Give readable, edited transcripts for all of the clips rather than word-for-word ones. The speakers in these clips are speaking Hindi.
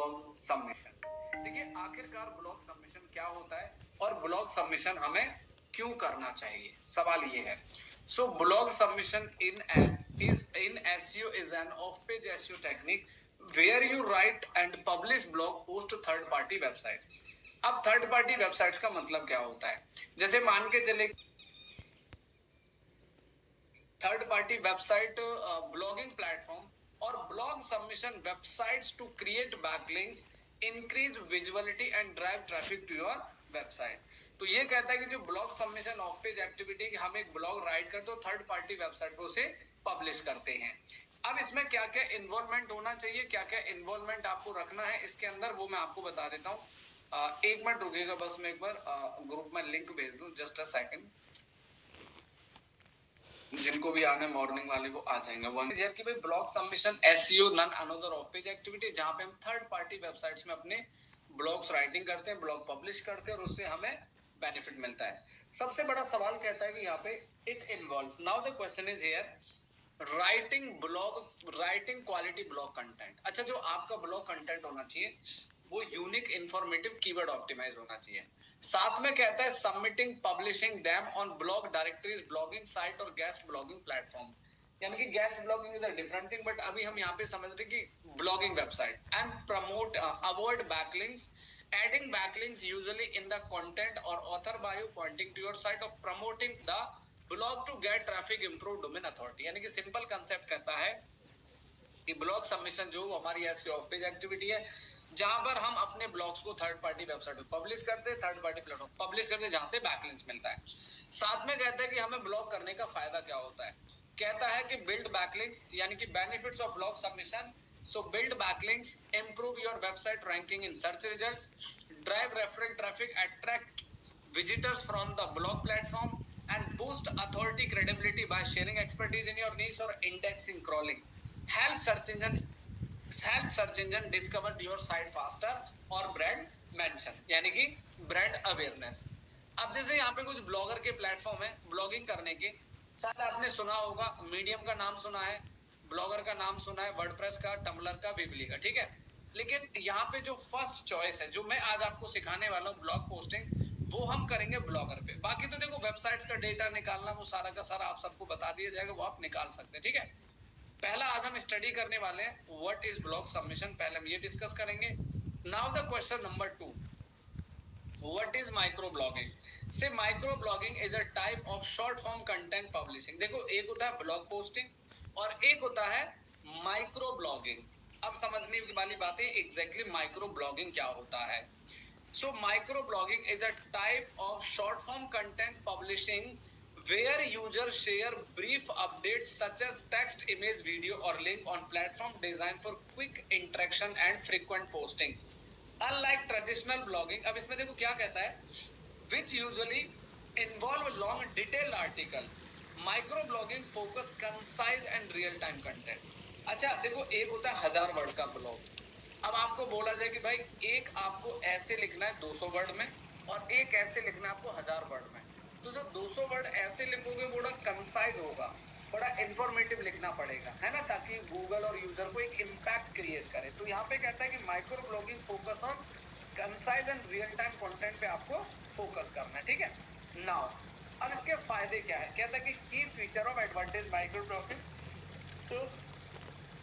Blog submission. देखिए आखिरकार ब्लॉग सबमिशन क्या होता है और ब्लॉग सबमिशन हमें क्यों करना चाहिए, सवाल ये है। So blog submission in SEO is an off-page SEO technique where you write and publish blog post to third party website। अब थर्ड पार्टी वेबसाइट्स का मतलब क्या होता है, जैसे मान के चले third party website blogging platform और blog submission websites to create backlinks, increase visibility and drive traffic to your website. तो ये कहता है कि जो blog submission off page activity की हम एक ब्लॉग राइट करते हो थर्ड पार्टी वेबसाइट पर उसे पब्लिश करते हैं। अब इसमें क्या क्या इन्वॉल्वमेंट होना चाहिए, क्या क्या इन्वॉल्वमेंट आपको रखना है इसके अंदर, वो मैं आपको बता देता हूँ। एक मिनट रुकेगा बस, मैं एक बार ग्रुप में लिंक भेज दूं, जस्ट अ सेकंड। जिनको भी आने मॉर्निंग वाले को आ जाएंगे। वन है कि भाई blog submission SEO none another off page activity, जहां पे हम थर्ड पार्टी वेबसाइट्स में अपने ब्लॉग्स राइटिंग करते हैं, ब्लॉग पब्लिश करते हैं और उससे हमें बेनिफिट मिलता है। सबसे बड़ा सवाल कहता है कि यहाँ पे it involves, now the question is here, writing quality blog content. अच्छा, जो आपका ब्लॉग कंटेंट होना चाहिए वो यूनिक इंफॉर्मेटिव कीवर्ड ऑप्टिमाइज होना चाहिए। साथ में कहता है submitting publishing them on blog directories, blogging site और गेस्ट ब्लॉगिंग प्लेटफॉर्म। यानी कि guest blogging is a different thing, but अभी हम यहाँ पे समझ रहे कि blogging website and promote avoid backlinks, adding backlinks usually in the content or author bio pointing to your site or promoting the blog to get traffic, improve domain authority। यानी कि सिंपल कंसेप्ट कहता है कि ब्लॉग सबमिशन जो हमारी ऐसी ऑफ पेज एक्टिविटी है जहां पर हम अपने ब्लॉग्स को थर्ड पार्टी वेबसाइट पे पब्लिश करते हैं, थर्ड पार्टी प्लेटफॉर्म पब्लिश करते हैं जहां से बैकलिंक्स मिलता है। साथ में कहता है कि हमें ब्लॉग करने का फायदा क्या होता है, कहता है कि बिल्ड बैकलिंक्स, यानी कि benefits of blog submission. So build backlinks, improve your website ranking in search results, drive referral traffic, attract visitors from the blog platform and boost authority credibility by sharing expertise in your niche or indexing crawling, help search engine discover your site faster और brand mention, यानी कि ब्रांड अवेयरनेस। अब जैसे यहाँ पे कुछ ब्लॉगर के प्लेटफॉर्म है ब्लॉगिंग करने के, शायद आपने सुना होगा, मीडियम का नाम सुना है, ब्लॉगर का नाम सुना है, वर्डप्रेस का, टम्बलर का, वीबली का, ठीक है। लेकिन यहाँ पे जो फर्स्ट चॉइस है जो मैं आज आपको सिखाने वाला हूँ ब्लॉग पोस्टिंग, वो हम करेंगे ब्लॉगर पे। बाकी तो देखो वेबसाइट्स का डेटा निकालना वो सारा का सारा आप सबको बता दिया जाएगा, वो आप निकाल सकते हैं, ठीक है। पहला आज हम स्टडी करने वाले हैं व्हाट इज ब्लॉग सबमिशन, पहले हम ये डिस्कस करेंगे। Now the question number 2, what is micro blogging. से micro blogging is a type of short form content publishing. देखो एक होता है ब्लॉग पोस्टिंग और एक होता है माइक्रो ब्लॉगिंग। अब समझने वाली बात है एग्जैक्टली माइक्रो ब्लॉगिंग क्या होता है। So microblogging is a type of short form content publishing where users share brief updates such as text, image, video or link on platform designed for quick interaction and frequent posting. Unlike traditional blogging, अब इसमें देखो क्या कहता है, which usually involve long detailed article, microblogging focus concise and real time content। अच्छा देखो एक होता है 1000 वर्ड का ब्लॉग, अब आपको बोला जाए कि भाई एक आपको ऐसे लिखना है 200 वर्ड में और एक ऐसे लिखना है आपको 1000 वर्ड में। तो जो 200 वर्ड ऐसे लिखोगे वो बड़ा कंसाइज होगा, बड़ा इंफॉर्मेटिव लिखना पड़ेगा, है ना, ताकि गूगल और यूजर को एक इम्पैक्ट क्रिएट करे। तो यहाँ पे कहता है कि micro blogging focus on concise and real time content पे आपको फोकस करना है, ठीक है। नाउ अब इसके फायदे क्या है, कहता है कि की feature of advantage micro blogging. तो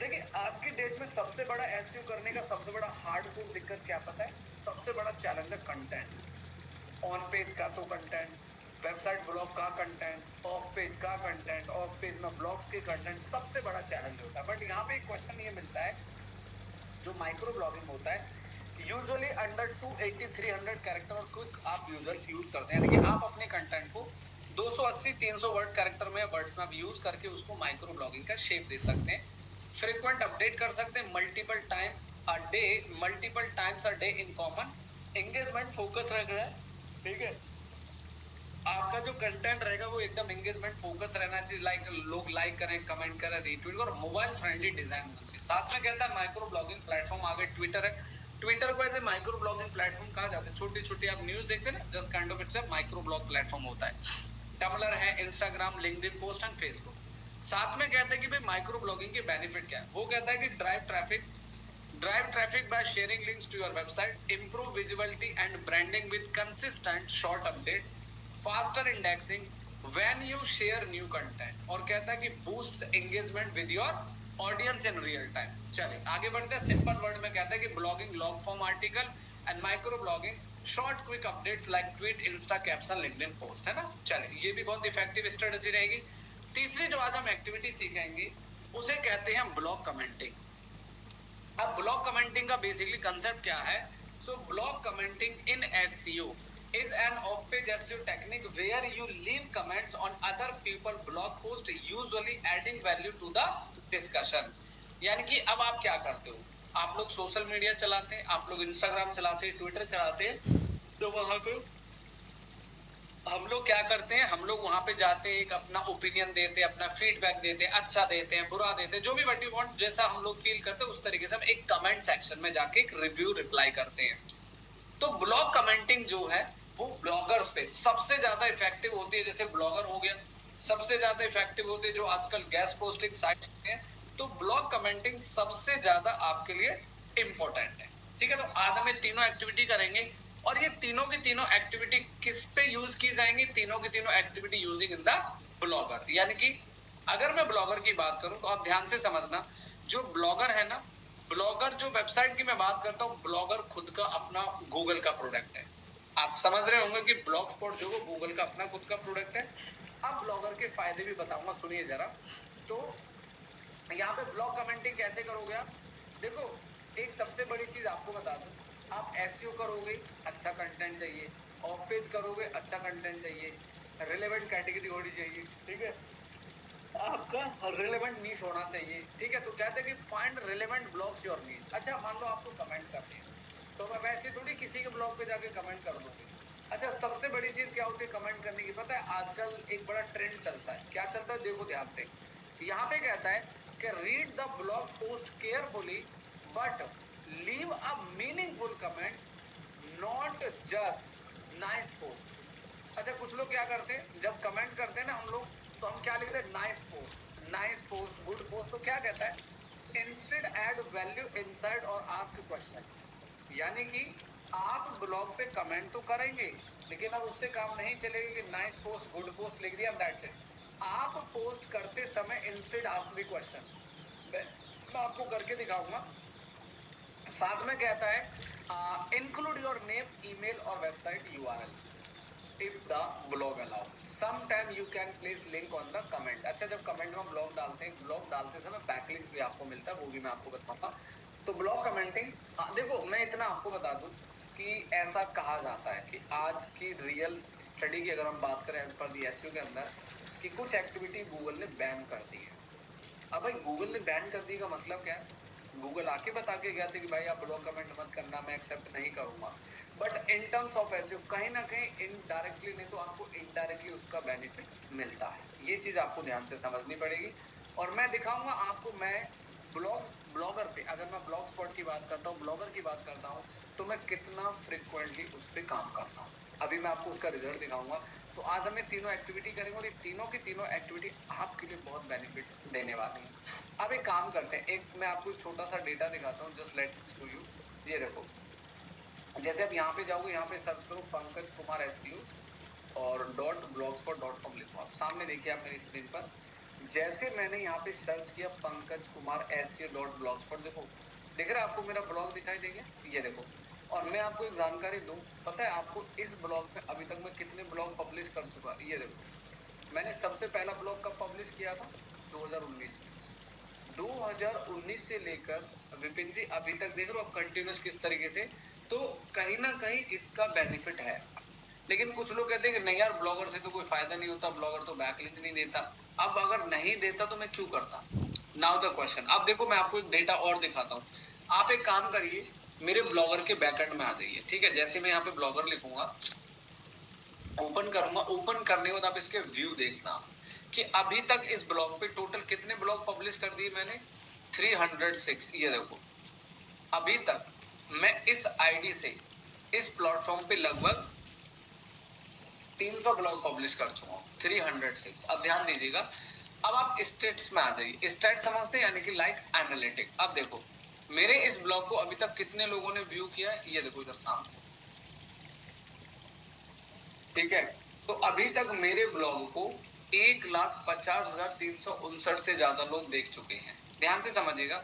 देखिए आज की डेट में सबसे बड़ा एसईओ करने का सबसे बड़ा हार्डकोर दिक्कत क्या पता है, सबसे बड़ा चैलेंज है कंटेंट। ऑन पेज का तो कंटेंट, वेबसाइट ब्लॉग का कंटेंट, ऑफ पेज का कंटेंट, ऑफ पेज में ब्लॉग्स के कंटेंट सबसे बड़ा चैलेंज होता है। बट यहाँ पे एक क्वेश्चन ये मिलता है, जो माइक्रो ब्लॉगिंग होता है यूजुअली अंडर 280-300 कैरेक्टर और क्विक आप यूजर्स यूज कर सकते हैं, यानी कि आप अपने कंटेंट को 280-300 वर्ड कैरेक्टर में वर्ड्स में आप यूज करके उसको माइक्रो ब्लॉगिंग का शेप दे सकते हैं। फ्रीक्वेंट अपडेट कर सकते हैं, multiple times a day in common, engagement focus रहेगा, ठीक है। आपका जो कंटेंट रहेगा वो एकदम एंगेजमेंट फोकस रहना चाहिए, लाइक लोग लाइक करें, कमेंट करें, रीट्वीट और मोबाइल फ्रेंडली डिजाइन होना चाहिए। साथ में कहता है माइक्रो ब्लॉगिंग प्लेटफॉर्म आगे ट्विटर है, ट्विटर को ऐसे माइक्रो ब्लॉगिंग प्लेटफॉर्म कहा जाता है। छोटी छोटी आप न्यूज देखते हैं ना, just kind of it's a micro blog platform होता है। टम्बलर है, Instagram, LinkedIn post and Facebook. साथ में कहता है कि भाई माइक्रो ब्लॉगिंग के बेनिफिट क्या है, वो कहता है कि drive traffic, Drive traffic by sharing links to your website, improve visibility and branding with consistent short updates, faster indexing when you share new content. और कहता है कि boosts engagement with your audience in real time. चलिए आगे बढ़ते हैं. सिंपल वर्ड में कहता है कि blogging long form article and micro blogging short quick updates like tweet, Insta caption, LinkedIn post, है ना. चलिए ये भी बहुत इफेक्टिव स्ट्रेटजी रहेगी. तीसरी जो आज हम एक्टिविटी सीखेंगे उसे कहते हैं ब्लॉग कमेंटिंग. अब ब्लॉग कमेंटिंग का बेसिकली कंसेप्ट क्या है? So blog commenting in SEO is an off-page SEO technique where you leave comments on other people blog post, usually adding value to the discussion. यानी कि अब आप क्या करते हो, आप लोग सोशल मीडिया चलाते हैं, आप लोग इंस्टाग्राम चलाते हैं, ट्विटर चलाते हैं, तो वहां पे हम लोग क्या करते हैं, हम लोग वहां पे जाते हैं, एक अपना ओपिनियन देते हैं, अपना फीडबैक देते हैं, अच्छा देते हैं, बुरा देते हैं, जो भी व्हाट यू वांट, जैसा हम लोग फील करते हैं उस तरीके से हम एक कमेंट सेक्शन में जाके एक रिव्यू रिप्लाई करते हैं. तो ब्लॉग कमेंटिंग जो है वो ब्लॉगर्स पे सबसे ज्यादा इफेक्टिव होती है. जैसे ब्लॉगर हो गया, सबसे ज्यादा इफेक्टिव होती है जो आजकल गेस्ट पोस्टिंग साइट्स हैं. तो ब्लॉग कमेंटिंग सबसे ज्यादा आपके लिए इंपॉर्टेंट है. ठीक है, तो आज हम तीनों एक्टिविटी करेंगे और ये तीनों की तीनों एक्टिविटी किस पे यूज की जाएंगी? तीनों की तीनों activity using in the blogger. यानी कि अगर मैं ब्लॉगर की बात करूं तो आप ध्यान से समझना, जो ब्लॉगर है ना, ब्लॉगर जो वेबसाइट की मैं बात करता हूँ, ब्लॉगर खुद का अपना गूगल का प्रोडक्ट है. आप समझ रहे होंगे कि ब्लॉग स्पॉट जो है गूगल का अपना खुद का प्रोडक्ट है. अब ब्लॉगर के फायदे भी बताऊंगा, सुनिए जरा. तो यहाँ पे ब्लॉग कमेंटिंग कैसे करोगे आप? देखो, एक सबसे बड़ी चीज आपको बता दूं, आप एसईओ करोगे, अच्छा कंटेंट चाहिए. ऑफ पेज करोगे, अच्छा कंटेंट चाहिए. रिलेवेंट कैटेगरी होनी चाहिए. ठीक है, आपका रिलेवेंट नीश होना चाहिए. ठीक है, तो कहते हैं कि find relevant blogs your niche. अच्छा, मान लो आपको कमेंट करनी है, तो मैं वैसे थोड़ी किसी के ब्लॉग पे जाके कमेंट कर दूंगी. अच्छा, सबसे बड़ी चीज क्या होती है कमेंट करने की? पता है आजकल एक बड़ा ट्रेंड चलता है. क्या चलता है? देखो ध्यान से. यहाँ पे कहता है कि read the blog post carefully but leave a meaningful comment, not just nice post. अच्छा, कुछ लोग क्या करते हैं, जब कमेंट करते हैं ना हम लोग, तो हम क्या लिखते हैं? Nice post, nice post, good post. तो क्या कहता है? इंस्टेड ऐड वैल्यू इनसाइड और आस्क क्वेश्चन. यानी कि आप ब्लॉग पे कमेंट तो करेंगे, लेकिन अब उससे काम नहीं चलेगा कि नाइस पोस्ट, गुड पोस्ट लिख दिया, दैट्स इट. आप पोस्ट करते समय इंस्टेड आस्क द क्वेश्चन. मैं आपको करके दिखाऊंगा. साथ में कहता है इंक्लूड योर नेम, ईमेल और website URL if the blog allow. Sometime you can place link on the comment. अच्छा, जब कमेंट में ब्लॉग डालते हैं, ब्लॉग डालते समय बैकलिंक्स भी आपको मिलता है, वो भी मैं आपको बताऊंगा. तो ब्लॉग कमेंटिंग, देखो मैं इतना आपको बता दूं कि ऐसा कहा जाता है कि आज की रियल स्टडी की अगर हम बात करें एज पर दी एसईओ के अंदर, कि कुछ एक्टिविटी गूगल ने बैन कर दी है. अब भाई गूगल ने बैन कर दी का मतलब क्या है? गूगल आके बता के गया था कि भाई आप ब्लॉग कमेंट मत करना, मैं एक्सेप्ट नहीं करूंगा. But in terms of SEO कहीं ना कहीं इनडायरेक्टली नहीं तो आपको इनडायरेक्टली उसका बेनिफिट मिलता है. ये चीज आपको ध्यान से समझनी पड़ेगी. और मैं दिखाऊंगा आपको, मैं ब्लॉगर पे, अगर मैं ब्लॉग स्पॉट की बात करता हूँ, ब्लॉगर की बात करता हूँ, तो मैं कितना फ्रिक्वेंटली उस पर काम करता हूँ. अभी मैं आपको उसका रिजल्ट दिखाऊंगा. तो आज हमें तीनों एक्टिविटी करेंगे और ये तीनों की तीनों एक्टिविटी आपके लिए बहुत बेनिफिट देने वाली है. अब एक काम करते हैं, एक मैं आपको छोटा सा डेटा दिखाता हूँ, just let me show you. ये देखो, जैसे आप यहाँ पे जाओगे, यहाँ पे सर्च करो पंकज कुमार एसईओ और .blogspot.com लिखो. आप सामने देखिए आप मेरी स्क्रीन पर, जैसे मैंने यहाँ पे सर्च किया पंकज कुमार SEO.blogspot, देखो दिख रहा है आपको, मेरा ब्लॉग दिखाई देगा. ये देखो, और मैं आपको एक जानकारी दूं, पता है आपको इस ब्लॉग में अभी तक मैं कितने ब्लॉग पब्लिश कर चुका? ये देखो, मैंने सबसे पहला ब्लॉग कब पब्लिश किया था? 2019 में. 2019 से लेकर विपिन जी अभी तक देख रहे हो आप कंटिन्यूस किस तरीके से. तो कहीं ना कहीं इसका बेनिफिट है. लेकिन कुछ लोग कहते हैं कि नहीं यार, ब्लॉगर से तो कोई फायदा नहीं होता, ब्लॉगर तो बैकलिंक नहीं देता. अब अगर नहीं देता तो मैं क्यों करता? Now the question. अब देखो मैं आपको एक डेटा और दिखाता हूँ. आप एक काम करिए, मेरे ब्लॉगर के बैकएंड में आ जाइए. ठीक है, जैसे मैं यहाँ पे ब्लॉगर लिखूंगा, ओपन करूंगा, ओपन करने के बाद आप इसके व्यू देखना कि अभी तक इस ब्लॉग पे टोटल कितने ब्लॉग पब्लिश कर दिए मैंने? 306. ये देखो, अभी तक मैं इस आईडी से इस प्लेटफॉर्म पे लगभग 300 ब्लॉग पब्लिश कर चुका हूँ. 306. अब ध्यान दीजिएगा, अब आप स्टेट्स में आ जाइए. स्टेट समझते हैं, यानी कि लाइक एनालिटिक. अब देखो, मेरे इस ब्लॉग को अभी तक कितने लोगों ने व्यू किया है, ये देखो इधर सामने, ठीक है। तो अभी तक मेरे ब्लॉग को 1,50,359 से ज्यादा लोग देख चुके हैं। ध्यान से समझिएगा।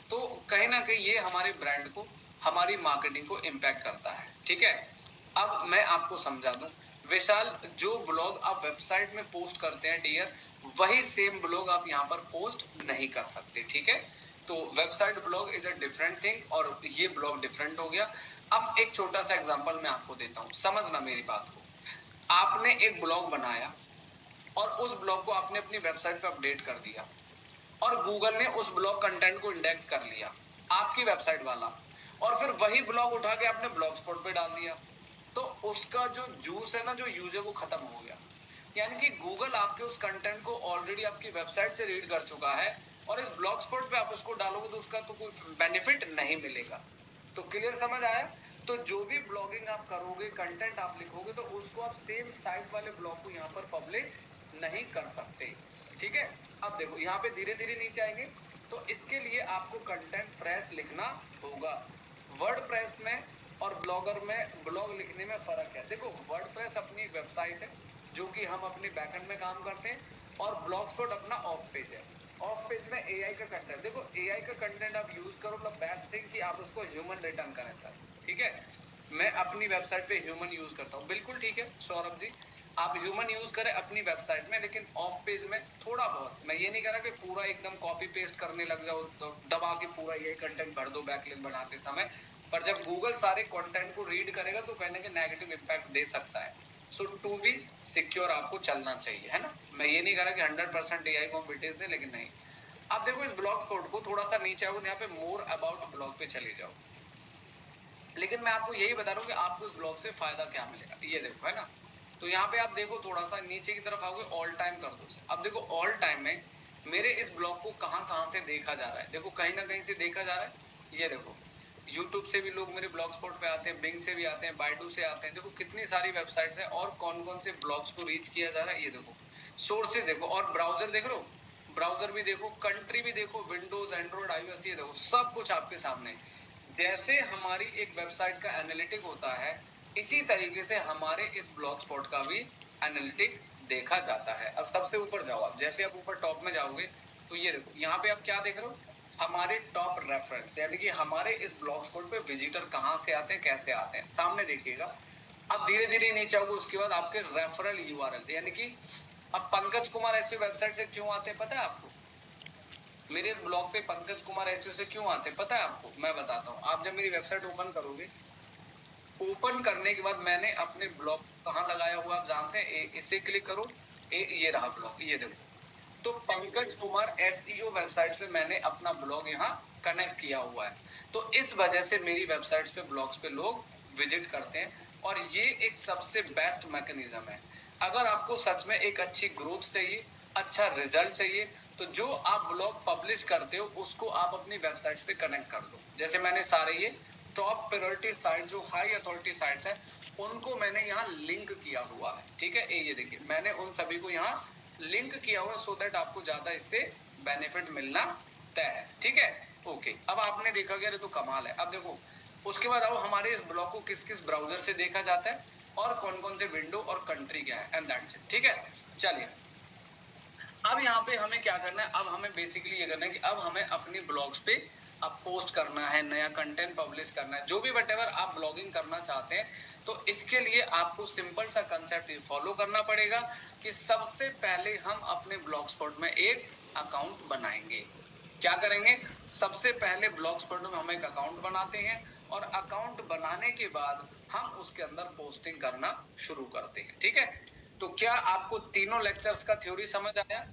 तो कहीं ना कहीं ये हमारे ब्रांड को, हमारी मार्केटिंग को इम्पैक्ट करता है, ठीक है। अब मैं आपको समझा दूं, विशाल, जो ब्लॉग आप वेबसाइट में पोस्ट करते हैं डियर, वही सेम ब्लॉग आप यहाँ पर पोस्ट नहीं कर सकते, ठीक है। तो website blog is a different thing और ये ब्लॉग डिफरेंट हो गया। अब एक छोटा सा एग्जांपल मैं आपको देता हूँ, समझना मेरी बात को। आपने एक ब्लॉग बनाया और उस ब्लॉग को आपने अपनी वेबसाइट पे अपडेट कर दिया और गूगल ने उस ब्लॉग कंटेंट को इंडेक्स कर लिया, आपकी वेबसाइट वाला, और फिर वही ब्लॉग उठा के आपने ब्लॉग स्पॉट पे डाल दिया, तो उसका जो जूस है ना, जो यूज है, वो खत्म हो गया। यानी कि गूगल आपके उस कंटेंट को ऑलरेडी आपकी वेबसाइट से रीड कर चुका है और इस ब्लॉग स्पॉट पे आप उसको डालोगे तो उसका तो कोई बेनिफिट नहीं मिलेगा। तो क्लियर समझ आया। तो जो भी ब्लॉगिंग आप करोगे, कंटेंट आप लिखोगे, तो उसको आप सेम साइट वाले ब्लॉग को यहाँ पर पब्लिश नहीं कर सकते, ठीक है। अब देखो यहाँ पे धीरे धीरे नीचे आएंगे, तो इसके लिए आपको कंटेंट प्रेस लिखना होगा। वर्ड प्रेस में और ब्लॉगर में, ब्लॉग लिखने में फर्क है। देखो वर्ड प्रेस अपनी वेबसाइट है जो कि हम अपने बैकएंड में काम करते हैं, और ब्लॉग स्पॉट अपना ऑफ पेज है। ऑफ पेज में एआई का कंटेंट, देखो एआई का कंटेंट आप यूज करो, मतलब बेस्ट थिंग कि आप उसको ह्यूमन रिटर्न करें सर, ठीक है। मैं अपनी वेबसाइट पे ह्यूमन यूज करता हूँ, बिल्कुल ठीक है सौरभ जी, आप ह्यूमन यूज करें अपनी वेबसाइट में, लेकिन ऑफ पेज में थोड़ा बहुत। मैं ये नहीं कह रहा कि पूरा एकदम कॉपी पेस्ट करने लग जाओ, तो दबा के पूरा ये कंटेंट भर दो बैकलिंक बनाते समय, पर जब गूगल सारे कंटेंट को रीड करेगा तो कहने के नेगेटिव इम्पैक्ट दे सकता है। सो टू बी सिक्योर आपको चलना चाहिए, है ना। मैं ये नहीं कह रहा कि 100% एआई को विटेज दे, लेकिन नहीं। आप देखो इस ब्लॉग कोड को थोड़ा सा नीचे आओ, यहाँ पे मोर अबाउट ब्लॉग पे चले जाओ, लेकिन मैं आपको यही बता रहा हूँ कि आपको इस ब्लॉग से फायदा क्या मिलेगा, ये देखो, है ना। तो यहाँ पे आप देखो थोड़ा सा नीचे की तरफ आओगे, ऑल टाइम कर दो। अब देखो ऑल टाइम में मेरे इस ब्लॉग को कहाँ कहाँ से देखा जा रहा है, देखो कहीं ना कहीं से देखा जा रहा है। ये देखो यूट्यूब से भी लोग मेरे ब्लॉग स्पॉट पे आते हैं, बिंग से भी आते हैं, बाइडू से आते हैं, देखो कितनी सारी वेबसाइट्स हैं और कौन कौन से ब्लॉग्स को रीच किया जा रहा है, ये देखो सोर्सेज देखो, और ब्राउजर देख रहे हो, ब्राउजर भी देखो, कंट्री भी देखो, विंडोज, एंड्रॉइड, आईओएस, ये देखो सब कुछ आपके सामने। जैसे हमारी एक वेबसाइट का एनालिटिक होता है, इसी तरीके से हमारे इस ब्लॉग स्पॉट का भी एनालिटिक देखा जाता है। अब सबसे ऊपर जाओ आप, जैसे आप ऊपर टॉप में जाओगे तो ये देखो यहाँ पे आप क्या देख रहे हो, हमारे टॉप रेफरेंस, यानी कि हमारे इस ब्लॉग स्पॉट पे विजिटर कहाँ से आते हैं, कैसे आते हैं, सामने देखिएगा। अब धीरे धीरे नीचे आओगे, उसके बाद आपके रेफरल यूआरएल, यानी कि अब पंकज कुमार ऐसी वेबसाइट से क्यों आते हैं पता है आपको, मेरे इस ब्लॉग पे पंकज कुमार एसईओ से क्यों आते हैं पता है आपको, मैं बताता हूँ। आप जब मेरी वेबसाइट ओपन करोगे, ओपन करने के बाद मैंने अपने ब्लॉग कहाँ लगाया हुआ आप जानते हैं, इसे क्लिक करो, ये रहा ब्लॉग, ये देखो। तो पंकज कुमार एसईओ वेबसाइट पे मैंने अपना ब्लॉग यहाँ कनेक्ट किया हुआ है। तो इस वजह से मेरी वेबसाइट्स पे, ब्लॉग्स पे लोग विजिट करते हैं, और ये एक सबसे बेस्ट मैकेनिज्म है। अगर आपको सच में एक अच्छी ग्रोथ चाहिए, अच्छा रिजल्ट चाहिए, तो जो आप ब्लॉग पब्लिश करते हो उसको आप अपनी वेबसाइट्स पे कनेक्ट कर दो। जैसे मैंने सारे ये टॉप प्रायोरिटी साइट, जो हाई अथॉरिटी साइट्स हैं, उनको मैंने यहाँ लिंक किया हुआ है, ठीक है। ये देखिए मैंने उन सभी को यहाँ लिंक किया हुआ, सो दैट आपको ज्यादा इससे बेनिफिट मिलना तय है, ठीक है। ओके, अब आपने देखा कि अरे तो कमाल है। अब देखो उसके बाद आओ, हमारे इस ब्लॉग को किस किस ब्राउजर से देखा जाता है और कौन कौन से विंडो और कंट्री क्या है, एंड दैट्स इट, ठीक है। चलिए अब यहाँ पे हमें क्या करना है, अब हमें बेसिकली ये करना है कि अब हमें अपनी ब्लॉग्स पे अब पोस्ट करना है, नया कंटेंट पब्लिश करना है, जो भी वटेवर आप ब्लॉगिंग करना चाहते हैं। तो इसके लिए आपको सिंपल सा कंसेप्ट फॉलो करना पड़ेगा कि सबसे पहले हम अपने ब्लॉग स्पॉट में एक अकाउंट बनाएंगे। क्या करेंगे, सबसे पहले ब्लॉग स्पॉट में हम एक अकाउंट बनाते हैं, और अकाउंट बनाने के बाद हम उसके अंदर पोस्टिंग करना शुरू करते हैं, ठीक है। तो क्या आपको तीनों लेक्चर्स का थ्योरी समझ आया,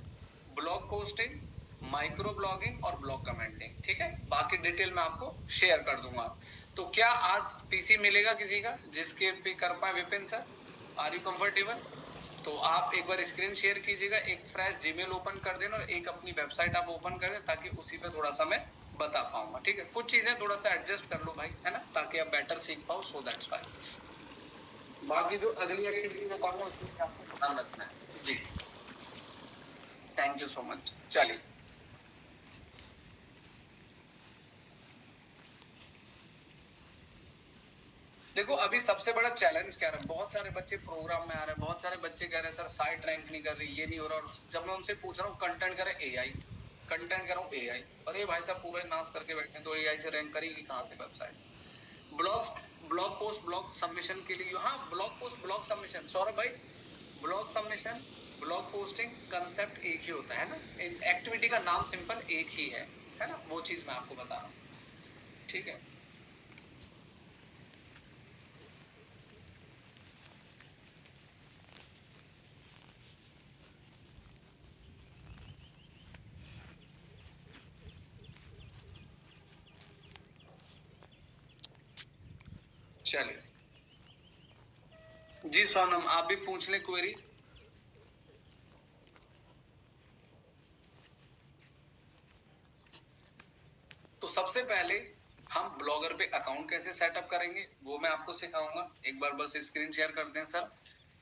ब्लॉग पोस्टिंग, माइक्रो ब्लॉगिंग और ब्लॉग कमेंटिंग, ठीक है। बाकी डिटेल मैं आपको शेयर कर दूंगा। तो क्या आज पीसी मिलेगा किसी का जिसके पे कर पाए Vipin sir, are you comfortable? तो आप एक बार स्क्रीन शेयर कीजिएगा, एक फ्रेश जीमेल ओपन कर देना और एक अपनी वेबसाइट आप ओपन कर दें, ताकि उसी पे थोड़ा सा मैं बता पाऊंगा, ठीक है। कुछ चीजें थोड़ा सा एडजस्ट कर लो भाई, है ना, ताकि आप बेटर सीख पाओ, सो दैट्स वाई। बाकी जो अगली एक्टिविटी में कहूँगा उसमें आपको ध्यान रखना है जी। Thank you so much. चलिए देखो अभी सबसे बड़ा चैलेंज क्या है, बहुत सारे बच्चे प्रोग्राम में आ रहे हैं, बहुत सारे बच्चे कह रहे हैं सर साइट रैंक नहीं कर रही, ये नहीं हो रहा। और जब मैं उनसे पूछ रहा हूँ कंटेंट करे एआई, कंटेंट कर रहा हूँ एआई, अरे भाई साहब पूरे नाश करके बैठे, तो एआई से रैंक करेगी कहाँ से website. Blog post blog submission के लिए, हाँ blog post blog submission, Saurabh भाई blog submission blog posting concept एक ही होता है ना, एक्टिविटी का नाम सिंपल एक ही है ना, वो चीज मैं आपको बता रहा हूँ, ठीक है। चलिए जी सोनम, आप भी पूछ ले क्वेरी। तो सबसे पहले हम ब्लॉगर पे अकाउंट कैसे सेटअप करेंगे वो मैं आपको सिखाऊंगा, एक बार बस स्क्रीन शेयर कर दें सर।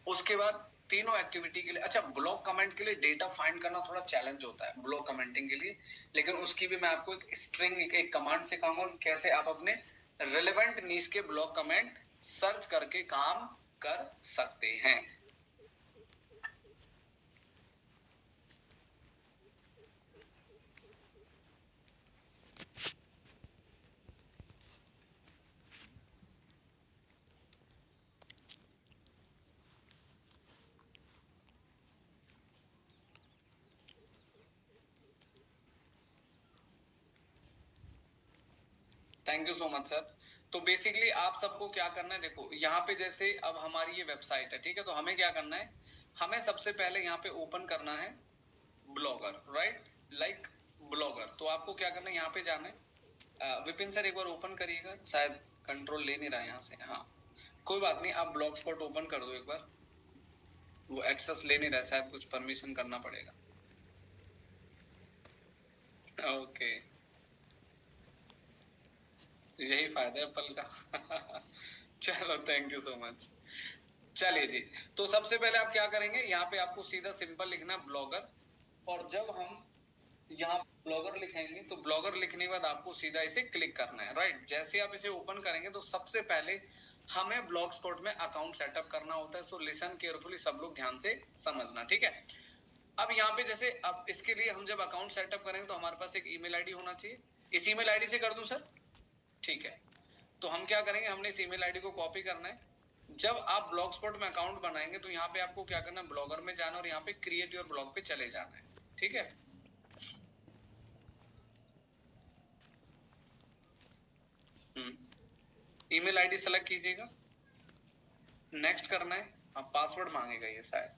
उसके बाद तीनों एक्टिविटी के लिए, अच्छा ब्लॉग कमेंट के लिए डेटा फाइंड करना थोड़ा चैलेंज होता है ब्लॉग कमेंटिंग के लिए, लेकिन उसकी भी मैं आपको एक स्ट्रिंग एक कमांड सिखाऊंगा कि कैसे आप अपने रिलेवेंट नीश के ब्लॉग कमेंट सर्च करके काम कर सकते हैं। Thank you so much sir. तो बेसिकली आप सबको क्या करना है, देखो यहाँ पे जैसे अब हमारी ये वेबसाइट है, ठीक है, तो हमें क्या करना है, हमें सबसे पहले यहाँ पे ओपन करना है ब्लॉगर, राइट, लाइक ब्लॉगर। तो आपको क्या करना है, यहाँ पे जाना है। विपिन सर एक बार ओपन करिएगा, शायद कंट्रोल ले नहीं रहा है यहाँ से, हाँ कोई बात नहीं, आप ब्लॉग स्पॉट ओपन कर दो एक बार, वो एक्सेस ले नहीं रहा है, शायद कुछ परमिशन करना पड़ेगा। ओके, यही फायदा है एप्पल का। चलो थैंक यू सो मच। चलिए जी, तो सबसे पहले आप क्या करेंगे, यहाँ पे आपको सीधा सिंपल लिखना ब्लॉगर, और जब हम यहाँ ब्लॉगर लिखेंगे तो ब्लॉगर लिखने के बाद आपको सीधा इसे क्लिक करना है, राइट। जैसे आप इसे ओपन करेंगे तो सबसे पहले हमें ब्लॉग स्पॉट में अकाउंट सेटअप करना होता है। सो लिसन केयरफुली, सब लोग ध्यान से समझना, ठीक है। अब यहाँ पे जैसे अब इसके लिए हम जब अकाउंट सेटअप करेंगे तो हमारे पास एक ईमेल आईडी होना चाहिए। इस ईमेल आईडी से कर दूं सर, ठीक है। तो हम क्या करेंगे, हमने इस ईमेल आईडी को कॉपी करना है। जब आप ब्लॉग स्पॉट में अकाउंट बनाएंगे तो यहाँ पे आपको क्या करना है, ब्लॉगर में जाना और यहाँ पे क्रिएट योर ब्लॉग पे चले जाना है, ठीक है। ईमेल आईडी सेलेक्ट कीजिएगा, नेक्स्ट करना है। अब पासवर्ड मांगेगा ये, शायद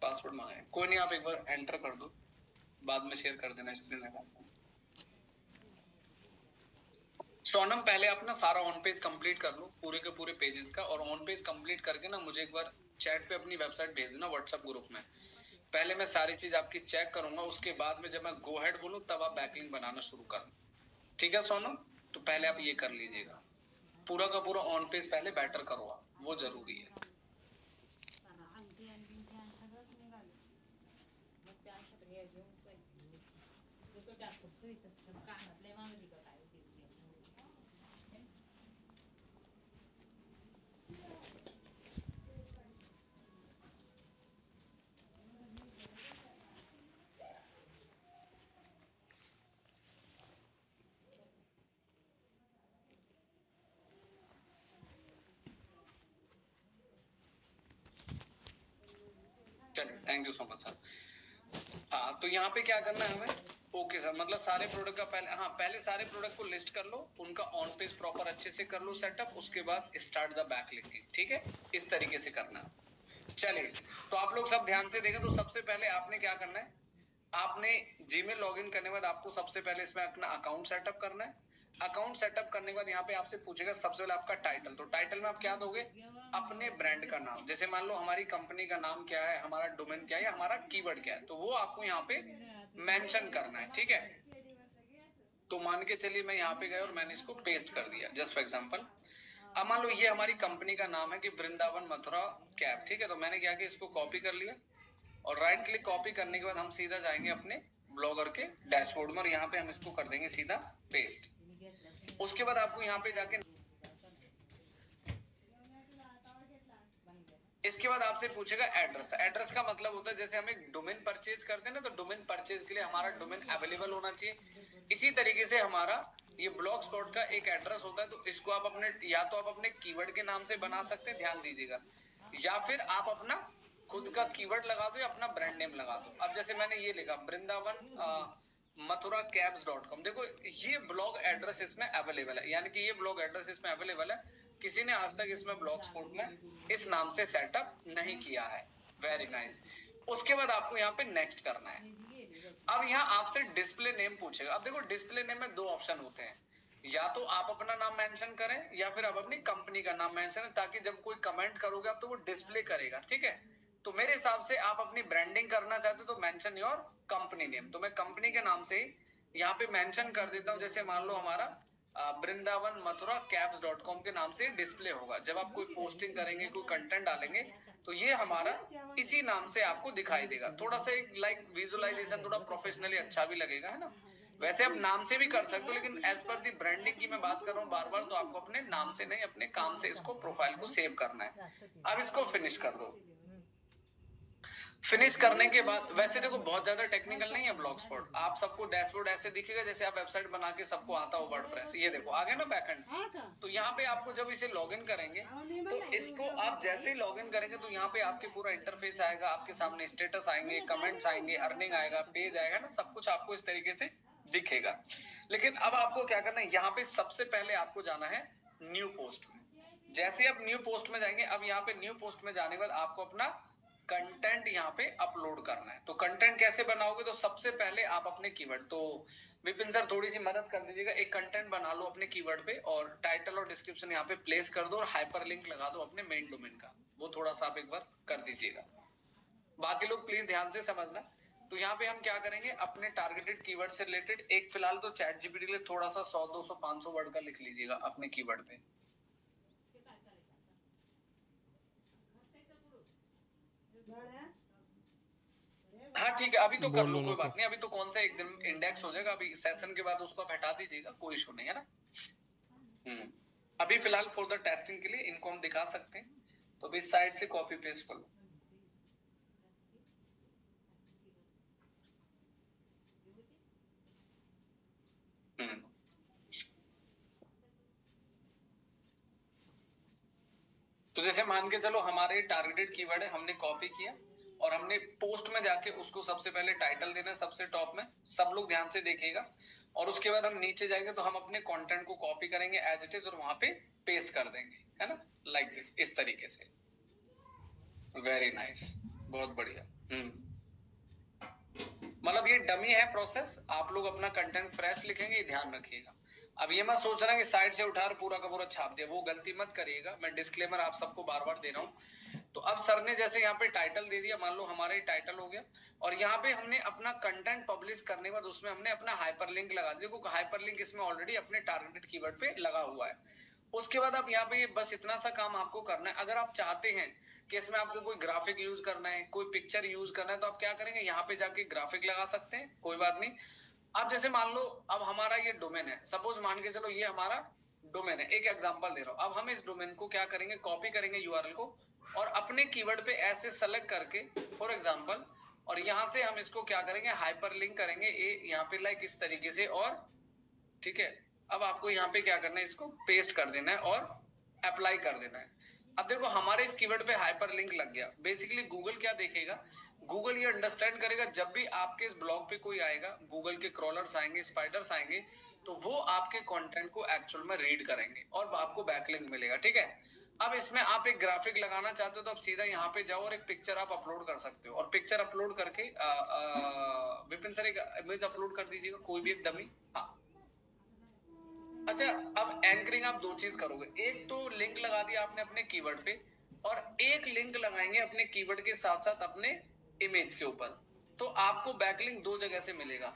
पासवर्ड मांगेगा, कोई नहीं आप एक बार एंटर कर दो, बाद में शेयर कर देना स्क्रीन में। सोनम पहले आप ना सारा ऑन पेज कंप्लीट कर लो, पूरे के पूरे पेजेस का, और ऑन पेज कंप्लीट करके ना मुझे एक बार चैट पे अपनी वेबसाइट भेज देना व्हाट्सएप ग्रुप में। पहले मैं सारी चीज आपकी चेक करूंगा, उसके बाद में जब मैं गो हेड बोलूं तब आप बैकलिंक बनाना शुरू कर, ठीक है सोनम। तो पहले आप ये कर लीजिएगा, पूरा का पूरा ऑन पेज पहले बेटर करो आप, वो जरूरी है। चलिए thank you so much sir. हाँ तो यहाँ पे क्या करना है हमें, ओके सर, मतलब सारे प्रोडक्ट का पहले, हाँ पहले सारे प्रोडक्ट को लिस्ट कर लो, उनका ऑन पेज प्रॉपर अच्छे से कर लो सेटअप, उसके बाद स्टार्ट द बैक लिंकिंग, ठीक है, इस तरीके से करना। चलिए, तो आप लोग सब ध्यान से देखें। तो सबसे पहले आपने क्या करना है, आपने जीमेल लॉगिन करने के बाद आपको सबसे पहले इसमें अपना अकाउंट सेटअप करना है। अकाउंट सेटअप करने के बाद यहाँ पे आपसे पूछेगा सबसे पहले आपका टाइटल, तो टाइटल में आप क्या दोगे, अपने ब्रांड का नाम, जैसे मान लो हमारी कंपनी का नाम क्या है, हमारा डोमेन क्या है, हमारा कीवर्ड क्या है, तो वो आपको यहाँ पे मेंशन करना है, ठीक है। तो मान के चलिए मैं यहाँ पे गया और मैंने इसको पेस्ट कर दिया, जस्ट फॉर एग्जांपल। अब मान लो ये हमारी कंपनी का नाम है कि वृंदावन मथुरा कैब, ठीक है, तो मैंने क्या किया, इसको कॉपी कर लिया, और राइट क्लिक कॉपी करने के बाद हम सीधा जाएंगे अपने ब्लॉगर के डैशबोर्ड में, और यहाँ पे हम इसको कर देंगे सीधा पेस्ट। उसके बाद आपको यहाँ पे जाके इसके बाद आपसे पूछेगा एड्रेस। एड्रेस का मतलब होता है जैसे हम एक डोमेन परचेज करते हैं ना, तो डोमेन परचेज के लिए हमारा डोमेन अवेलेबल होना चाहिए। इसी तरीके से हमारा ये ब्लॉग स्पॉट का एक एड्रेस होता है, तो इसको आप अपने या तो आप अपने कीवर्ड के नाम से बना सकते हैं, ध्यान दीजिएगा, या फिर आप अपना खुद का कीवर्ड लगा दो या अपना ब्रांड नेम लगा दो। अब जैसे मैंने ये लिखा वृंदावन मथुरा कैब्स.com, देखो ये ब्लॉग एड्रेस इसमें अवेलेबल है, यानी कि ये ब्लॉग एड्रेस इसमें अवेलेबल है। किसी ने आज तक इसमें ब्लॉग स्पॉट में इस नाम से सेटअप नहीं किया है। Very nice. उसके बाद आपको यहाँ पे नेक्स्ट करना है। अब यहाँ आपसे डिस्प्ले नेम पूछेगा। अब देखो डिस्प्ले नेम में दो ऑप्शन होते हैं, या तो आप अपना नाम मेंशन करें या फिर आप अपनी कंपनी का नाम मेंशन करें, ताकि जब कोई कमेंट करोगे आप तो वो डिस्प्ले करेगा, ठीक है। तो मेरे हिसाब से आप अपनी ब्रांडिंग करना चाहते हो तो मेंशन योर कंपनी नेम, तो मैं कंपनी के नाम से यहाँ पे मेंशन कर देता हूँ। जैसे मान लो हमारा वृंदावन मथुरा कैब्स.com के नाम से डिस्प्ले होगा। जब आप कोई पोस्टिंग करेंगे, कोई कंटेंट डालेंगे, तो ये हमारा इसी नाम से आपको दिखाई देगा। थोड़ा सा एक लाइक विजुअलाइजेशन थोड़ा प्रोफेशनली अच्छा भी लगेगा, है ना। वैसे आप नाम से भी कर सकते हो, लेकिन एज पर दी ब्रांडिंग की मैं बात कर रहा हूँ बार बार, तो आपको अपने नाम से नहीं अपने काम से इसको प्रोफाइल को सेव करना है। अब इसको फिनिश कर दो। फिनिश करने के बाद, वैसे देखो बहुत ज्यादा टेक्निकल नहीं है ब्लॉग स्पॉट, आप सबको डैशबोर्ड ऐसे दिखेगा जैसे आप वेबसाइट बना के सबको आता हो वर्डप्रेस। ये देखो आ गया ना बैकएंड। तो यहाँ पे आपको जब इसे लॉगिन करेंगे, तो इसको आप जैसे ही लॉगिन करेंगे तो यहाँ पे आपके पूरा इंटरफेस आएगा, आपके सामने स्टेटस आएंगे, कमेंट्स आएंगे, अर्निंग आएगा, पेज आएगा ना, सब कुछ आपको इस तरीके से दिखेगा। लेकिन अब आपको क्या करना है, यहाँ पे सबसे पहले आपको जाना है न्यू पोस्ट में। जैसे आप न्यू पोस्ट में जाएंगे, अब यहाँ पे न्यू पोस्ट में जाने के बाद आपको अपना कंटेंट यहाँ पे अपलोड करना है। तो कंटेंट कैसे बनाओगे, तो सबसे पहले आप अपने कीवर्ड, तो विपिन सर थोड़ी सी मदद कर दीजिएगा, एक कंटेंट बना लो अपने कीवर्ड पे और टाइटल और डिस्क्रिप्शन यहाँ पे प्लेस कर दो और हाइपरलिंक लगा दो अपने मेन डोमेन का। वो थोड़ा सा आप एक बार कर दीजिएगा, बाकी लोग प्लीज ध्यान से समझना। तो यहाँ पे हम क्या करेंगे, अपने टारगेटेड कीवर्ड से रिलेटेड एक फिलहाल तो चैट जीपीटी के लिए थोड़ा सा 100 200 500 वर्ड का लिख लीजिएगा अपने कीवर्ड पे। हाँ ठीक है, अभी तो कर लो, कोई बात नहीं। अभी तो कौन सा एक दिन इंडेक्स हो जाएगा, अभी सेशन के बाद उसको आप हटा दीजिएगा, कोई इशू नहीं है ना। अभी फिलहाल फॉर द टेस्टिंग के लिए इनको हम दिखा सकते हैं, तो अभी इस साइड से कॉपी पेस्ट कर लो। तो जैसे मान के चलो हमारे टारगेटेड कीवर्ड है, हमने कॉपी किया और हमने पोस्ट में जाके उसको सबसे पहले टाइटल देना है सबसे टॉप में, सब लोग ध्यान से देखिएगा। और उसके बाद हम नीचे जाएंगे तो हम अपने कंटेंट को कॉपी करेंगे एज इट इज और वहां पे पेस्ट कर देंगे, है ना, लाइक दिस, इस तरीके से। वेरी नाइस, बहुत बढ़िया। मतलब ये डमी है प्रोसेस, आप लोग अपना कंटेंट फ्रेश लिखेंगे, ये ध्यान रखिएगा। अब ये मत सोच रहा कि साइड से उठा पूरा का पूरा छाप दिया, वो गलती मत करिएगा, मैं डिस्क्लेमर आप सबको बार बार दे रहा हूँ। तो अब सर ने जैसे यहाँ पे टाइटल दे दिया, मान लो हमारा ये टाइटल हो गया, और यहाँ पे हमने अपना कंटेंट पब्लिश करने के बाद उसमें हमने अपना हाइपरलिंक लगा दिया, क्योंकि हाइपरलिंक इसमें ऑलरेडी अपने टारगेटेड कीवर्ड पे लगा हुआ है। उसके बाद अब यहाँ पे बस इतना सा काम आपको करना है। अगर आप चाहते हैं कि इसमें आपको कोई ग्राफिक यूज करना है, कोई पिक्चर यूज करना है, तो आप क्या करेंगे, यहाँ पे जाके ग्राफिक लगा सकते हैं, कोई बात नहीं। अब जैसे मान लो अब हमारा ये डोमेन है, सपोज मान के चलो ये हमारा डोमेन है, एक एग्जांपल दे रहा हूं। अब हम इस डोमेन को क्या करेंगे, कॉपी करेंगे यूआरएल को और अपने कीवर्ड पे ऐसे सेलेक्ट करके फॉर एग्जांपल, और यहां से हम इसको क्या करेंगे, हाइपरलिंक करेंगे यहाँ पे लाइक इस तरीके से, और ठीक है। अब आपको यहाँ पे क्या करना है, इसको पेस्ट कर देना है और अप्लाई कर देना है। अब देखो हमारे इस कीवर्ड पे हाइपरलिंक लग गया। बेसिकली गूगल क्या देखेगा, गूगल ये अंडरस्टैंड करेगा जब भी आपके इस ब्लॉग पे कोई आएगा, गूगल के क्रॉलर्स आएंगे, स्पाइडर्स आएंगे, तो वो आपके कंटेंट को एक्चुअल में रीड करेंगे और आपको बैकलिंक मिलेगा, ठीक है। अब इसमें आप एक ग्राफिक लगाना चाहते हो तो आप सीधा यहाँ पे जाओ और एक पिक्चर आप अपलोड कर सकते हो, और पिक्चर अपलोड करके विपिन सर एक इमेज अपलोड कर दीजिएगा, कोई भी एक डमी। हाँ अच्छा, अब एंकरिंग आप दो चीज करोगे, एक तो लिंक लगा दिया आपने अपने कीवर्ड पे, और एक लिंक लगाएंगे अपने कीवर्ड के साथ साथ अपने इमेज के ऊपर। तो आपको बैकलिंक दो जगह से मिलेगा,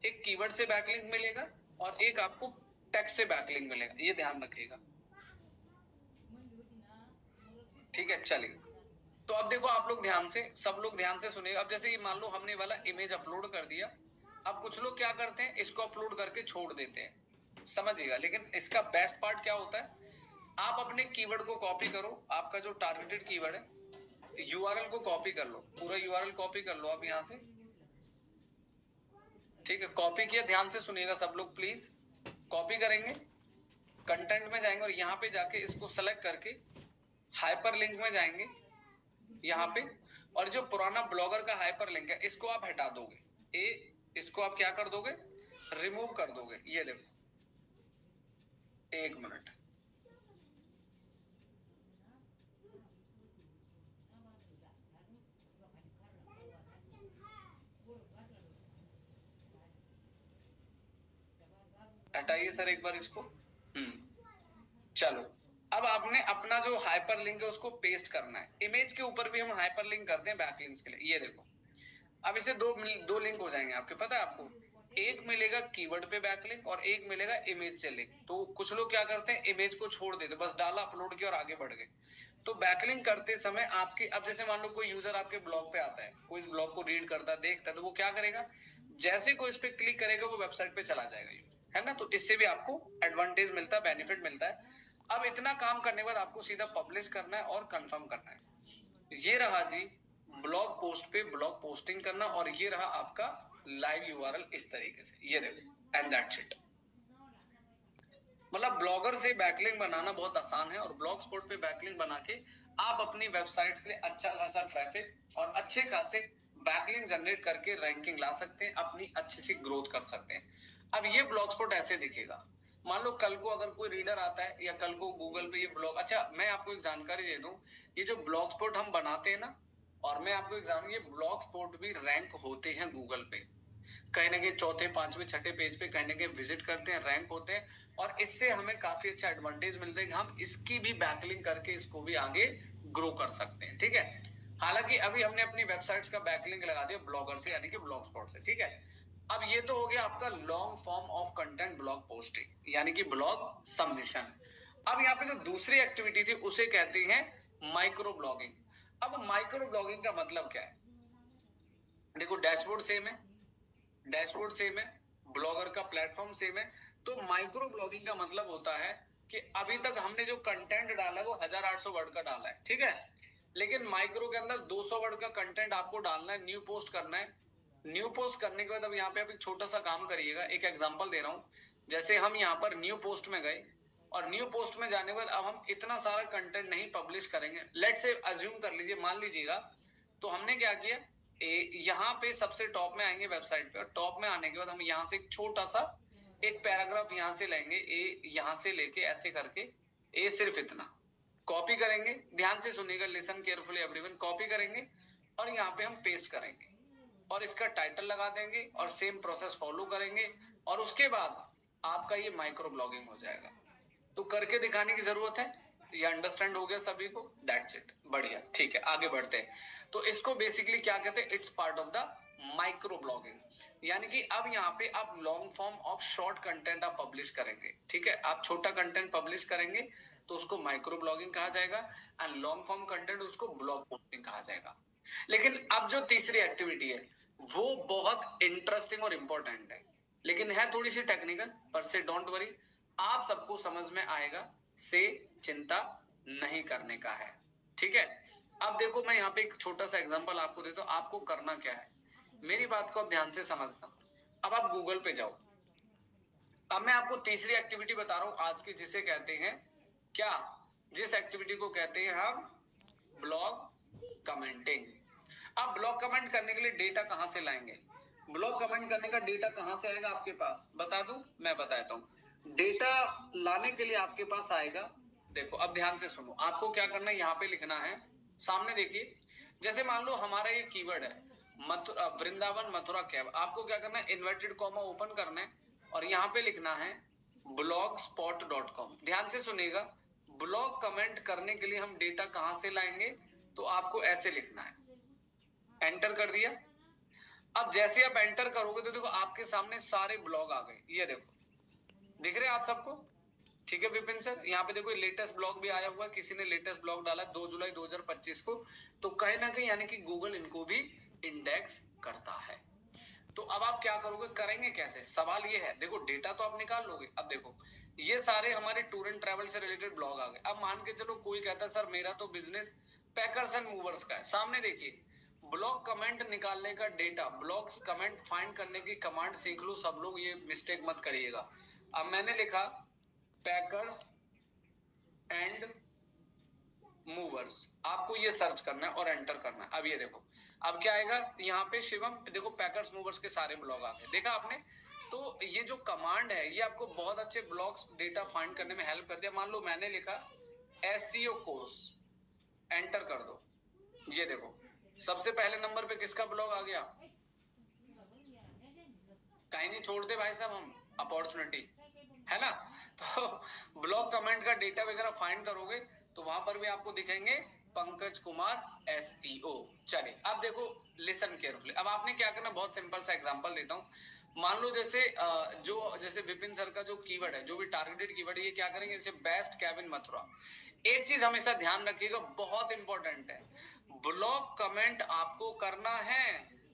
एक कीवर्ड से बैकलिंक मिलेगा और एक आपको टेक्स्ट से बैकलिंक मिलेगा, ये ध्यान रखिएगा, ठीक है। चलिए, तो अब देखो आप लोग ध्यान से, सब लोग ध्यान से सुनिएगा। अब जैसे ये मान लो हमने वाला इमेज अपलोड कर दिया, अब कुछ लोग क्या करते हैं, इसको अपलोड करके छोड़ देते हैं, समझिएगा। लेकिन इसका बेस्ट पार्ट क्या होता है, आप अपने कीवर्ड को कॉपी करो, आपका जो टारगेटेड कीवर्ड है यूआरएल को कॉपी कर लो, पूरा यूआरएल कॉपी कर लो आप यहाँ से, ठीक है। कॉपी किया, ध्यान से सुनिएगा सब लोग प्लीज। कॉपी करेंगे, कंटेंट में जाएंगे और यहाँ पे जाके इसको सेलेक्ट करके हाइपर लिंक में जाएंगे यहाँ पे, और जो पुराना ब्लॉगर का हाइपर लिंक है इसको आप हटा दोगे, इसको आप क्या कर दोगे, रिमूव कर दोगे। ये देखो, एक मिनट, हटाइए सर एक बार इसको। चलो, अब आपने अपना जो हाइपर लिंक है उसको पेस्ट करना है। इमेज के ऊपर भी हम हाइपर लिंक करते हैं बैकलिंक्स के लिए। ये देखो, अब इसे दो लिंक हो जाएंगे आपके, पता है आपको, एक मिलेगा कीवर्ड पे बैकलिंक और एक मिलेगा इमेज से लिंक। तो कुछ लोग क्या करते हैं, इमेज को छोड़ देते, बस डाला, अपलोड किया और आगे बढ़ गए। तो बैकलिंक करते समय आपके, अब जैसे मान लो कोई यूजर आपके ब्लॉग पे आता है, कोई इस ब्लॉग को रीड करता है, देखता है, तो वो क्या करेगा, जैसे कोई इस पे क्लिक करेगा वो वेबसाइट पे चला जाएगा, है ना। तो इससे भी आपको एडवांटेज मिलता है, बेनिफिट मिलता है। अब इतना काम करने के बाद आपको सीधा पब्लिश करना है और कंफर्म करना है। ये रहा जी ब्लॉग पोस्ट पे ब्लॉग पोस्टिंग करना, और ये रहा आपका लाइव यूआरएल इस तरीके से, ये देखो, एंड दैट्स इट। मतलब ब्लॉगर से बैकलिंक बनाना बहुत आसान है, और ब्लॉग स्पॉट पे बैकलिंक बना के आप अपनी वेबसाइट्स के लिए अच्छा खासा ट्रैफिक और अच्छे खासे बैकलिंक जनरेट करके रैंकिंग ला सकते हैं, अपनी अच्छी सी ग्रोथ कर सकते हैं। अब ये ब्लॉग स्पॉट ऐसे दिखेगा, मान लो कल को अगर कोई रीडर आता है या कल को गूगल पे ये ब्लॉग, अच्छा मैं आपको एक जानकारी दे दूं, ये जो ब्लॉग स्पॉट हम बनाते हैं ना, और मैं आपको एक जानू, ये ब्लॉग स्पॉट भी रैंक होते हैं गूगल पे, कहीं ना कहीं चौथे पांचवें छठे पेज पे कहीं ना कहीं विजिट करते हैं, रैंक होते हैं, और इससे हमें काफी अच्छा एडवांटेज मिलता है कि हम इसकी भी बैकलिंक करके इसको भी आगे ग्रो कर सकते हैं, ठीक है। हालांकि अभी हमने अपनी वेबसाइट्स का बैकलिंक लगा दिया ब्लॉगर से, यानी कि ब्लॉग स्पॉट से, ठीक है। अब ये तो हो गया आपका long form of content blog posting, यानी कि ब्लॉग सबमिशन। अब यहाँ पे जो दूसरी एक्टिविटी थी उसे कहते हैं माइक्रो ब्लॉगिंग। अब माइक्रो ब्लॉगिंग का मतलब क्या है, देखो डैशबोर्ड सेम है, डैशबोर्ड सेम है, ब्लॉगर का प्लेटफॉर्म सेम है। तो माइक्रो ब्लॉगिंग का मतलब होता है कि अभी तक हमने जो कंटेंट डाला है वो 1800 वर्ड का डाला है, ठीक है, लेकिन माइक्रो के अंदर 200 वर्ड का कंटेंट आपको डालना है, न्यू पोस्ट करना है। न्यू पोस्ट करने के बाद अब यहाँ पे आप एक छोटा सा काम करिएगा, एक एग्जांपल दे रहा हूँ। जैसे हम यहाँ पर न्यू पोस्ट में गए, और न्यू पोस्ट में जाने के बाद अब हम इतना सारा कंटेंट नहीं पब्लिश करेंगे, लेट्स से अज्यूम कर लीजिए, मान लीजिएगा। तो हमने क्या किया, यहाँ पे सबसे टॉप में आएंगे वेबसाइट पे, और टॉप में आने के बाद हम यहाँ से एक छोटा सा एक पैराग्राफ यहाँ से लेंगे, यहाँ से लेके ऐसे करके सिर्फ इतना कॉपी करेंगे, ध्यान से सुनिएगा, लिसन केयरफुली एवरीवन, कॉपी करेंगे और यहाँ पे हम पेस्ट करेंगे और इसका टाइटल लगा देंगे और सेम प्रोसेस फॉलो करेंगे, और उसके बाद आपका ये माइक्रो ब्लॉगिंग हो जाएगा। तो करके दिखाने की जरूरत है, ये अंडरस्टैंड हो गया सभी को, दैट्स इट, बढ़िया, ठीक है, आगे बढ़ते हैं। तो इसको बेसिकली क्या कहते हैं, it's part of the micro blogging, यानी कि अब यहाँ पे आप long form of short content आप पब्लिश करेंगे, ठीक है। आप छोटा कंटेंट पब्लिश करेंगे तो उसको माइक्रो ब्लॉगिंग कहा जाएगा, एंड लॉन्ग फॉर्म कंटेंट उसको ब्लॉग पोस्टिंग कहा जाएगा। लेकिन अब जो तीसरी एक्टिविटी है वो बहुत इंटरेस्टिंग और इंपॉर्टेंट है, लेकिन है थोड़ी सी टेक्निकल, पर से डोंट वरी, आप सबको समझ में आएगा, से चिंता नहीं करने का है, ठीक है। अब देखो मैं यहाँ पे एक छोटा सा एग्जांपल आपको देता हूँ, आपको करना क्या है, मेरी बात को आप ध्यान से समझना। अब आप गूगल पे जाओ, अब मैं आपको तीसरी एक्टिविटी बता रहा हूं आज की, जिसे कहते हैं क्या, जिस एक्टिविटी को कहते हैं हम ब्लॉग कमेंटिंग। अब ब्लॉग कमेंट करने के लिए डेटा कहां से लाएंगे, ब्लॉग कमेंट करने का डेटा कहां से आएगा आपके पास, बता दूं, मैं बताता हूं। डेटा लाने के लिए आपके पास आएगा, देखो अब ध्यान से सुनो, आपको क्या करना है, यहाँ पे लिखना है, सामने देखिए, जैसे मान लो हमारा ये कीवर्ड है वृंदावन मथुरा कैब, आपको क्या करना है, इन्वर्टेड कॉमा ओपन करना है और यहाँ पे लिखना है blogspot.com। ध्यान से सुनिएगा, ब्लॉग कमेंट करने के लिए हम डेटा कहां से लाएंगे, तो आपको ऐसे लिखना है, एंटर कर दिया। अब जैसे आप एंटर करोगे तो देखो आपके सामने सारे ब्लॉग आ गए, ये देखो, दिख रहे हैं आप सबको, ठीक है विपिन सर। यहाँ पे देखो लेटेस्ट ब्लॉग भी आया हुआ है, किसी ने लेटेस्ट ब्लॉग डाला 2 जुलाई 2025 को, तो कहीं ना कहीं यानी कि गूगल इनको भी इंडेक्स करता है। तो अब आप क्या करोगे, करेंगे कैसे, सवाल ये है, देखो डेटा तो आप निकाल लोगे। अब देखो ये सारे हमारे टूर एंड ट्रैवल से रिलेटेड ब्लॉग आ गए। अब मान के चलो कोई कहता है सर मेरा तो बिजनेस पैकर्स एंड मूवर्स का है, सामने देखिए ब्लॉग कमेंट निकालने का डेटा, ब्लॉग्स कमेंट फाइंड करने की कमांड सीख लो सब लोग, ये मिस्टेक मत करिएगा। अब मैंने लिखा पैकर्स एंड मूवर्स, आपको ये सर्च करना है और एंटर करना है। अब ये देखो अब क्या आएगा यहाँ पे शिवम, देखो पैकर्स मूवर्स के सारे ब्लॉग आ गए, देखा आपने। तो ये जो कमांड है ये आपको बहुत अच्छे ब्लॉग्स डेटा फाइंड करने में हेल्प कर दिया। मान लो मैंने लिखा एसईओ कोर्स, एंटर कर दो, ये देखो सबसे पहले नंबर पे किसका ब्लॉग आ गया। कहीं नहीं छोड़ते भाई साहब हम अपॉर्चुनिटी, है ना। तो ब्लॉग कमेंट का डेटा वगैरह फाइंड करोगे तो वहां पर भी आपको दिखेंगे पंकज कुमार एसईओ। चलिए अब देखो लिसन केयरफुली। अब आपने क्या करना, बहुत सिंपल सा एग्जांपल देता हूं। मान लो जैसे विपिन सर का जो कीवर्ड है, जो भी टारगेटेड कीवर्ड है, ये क्या करेंगे, जैसे बेस्ट कैब इन मथुरा। एक चीज हमेशा ध्यान रखिएगा, बहुत इंपॉर्टेंट है, ब्लॉग कमेंट आपको करना है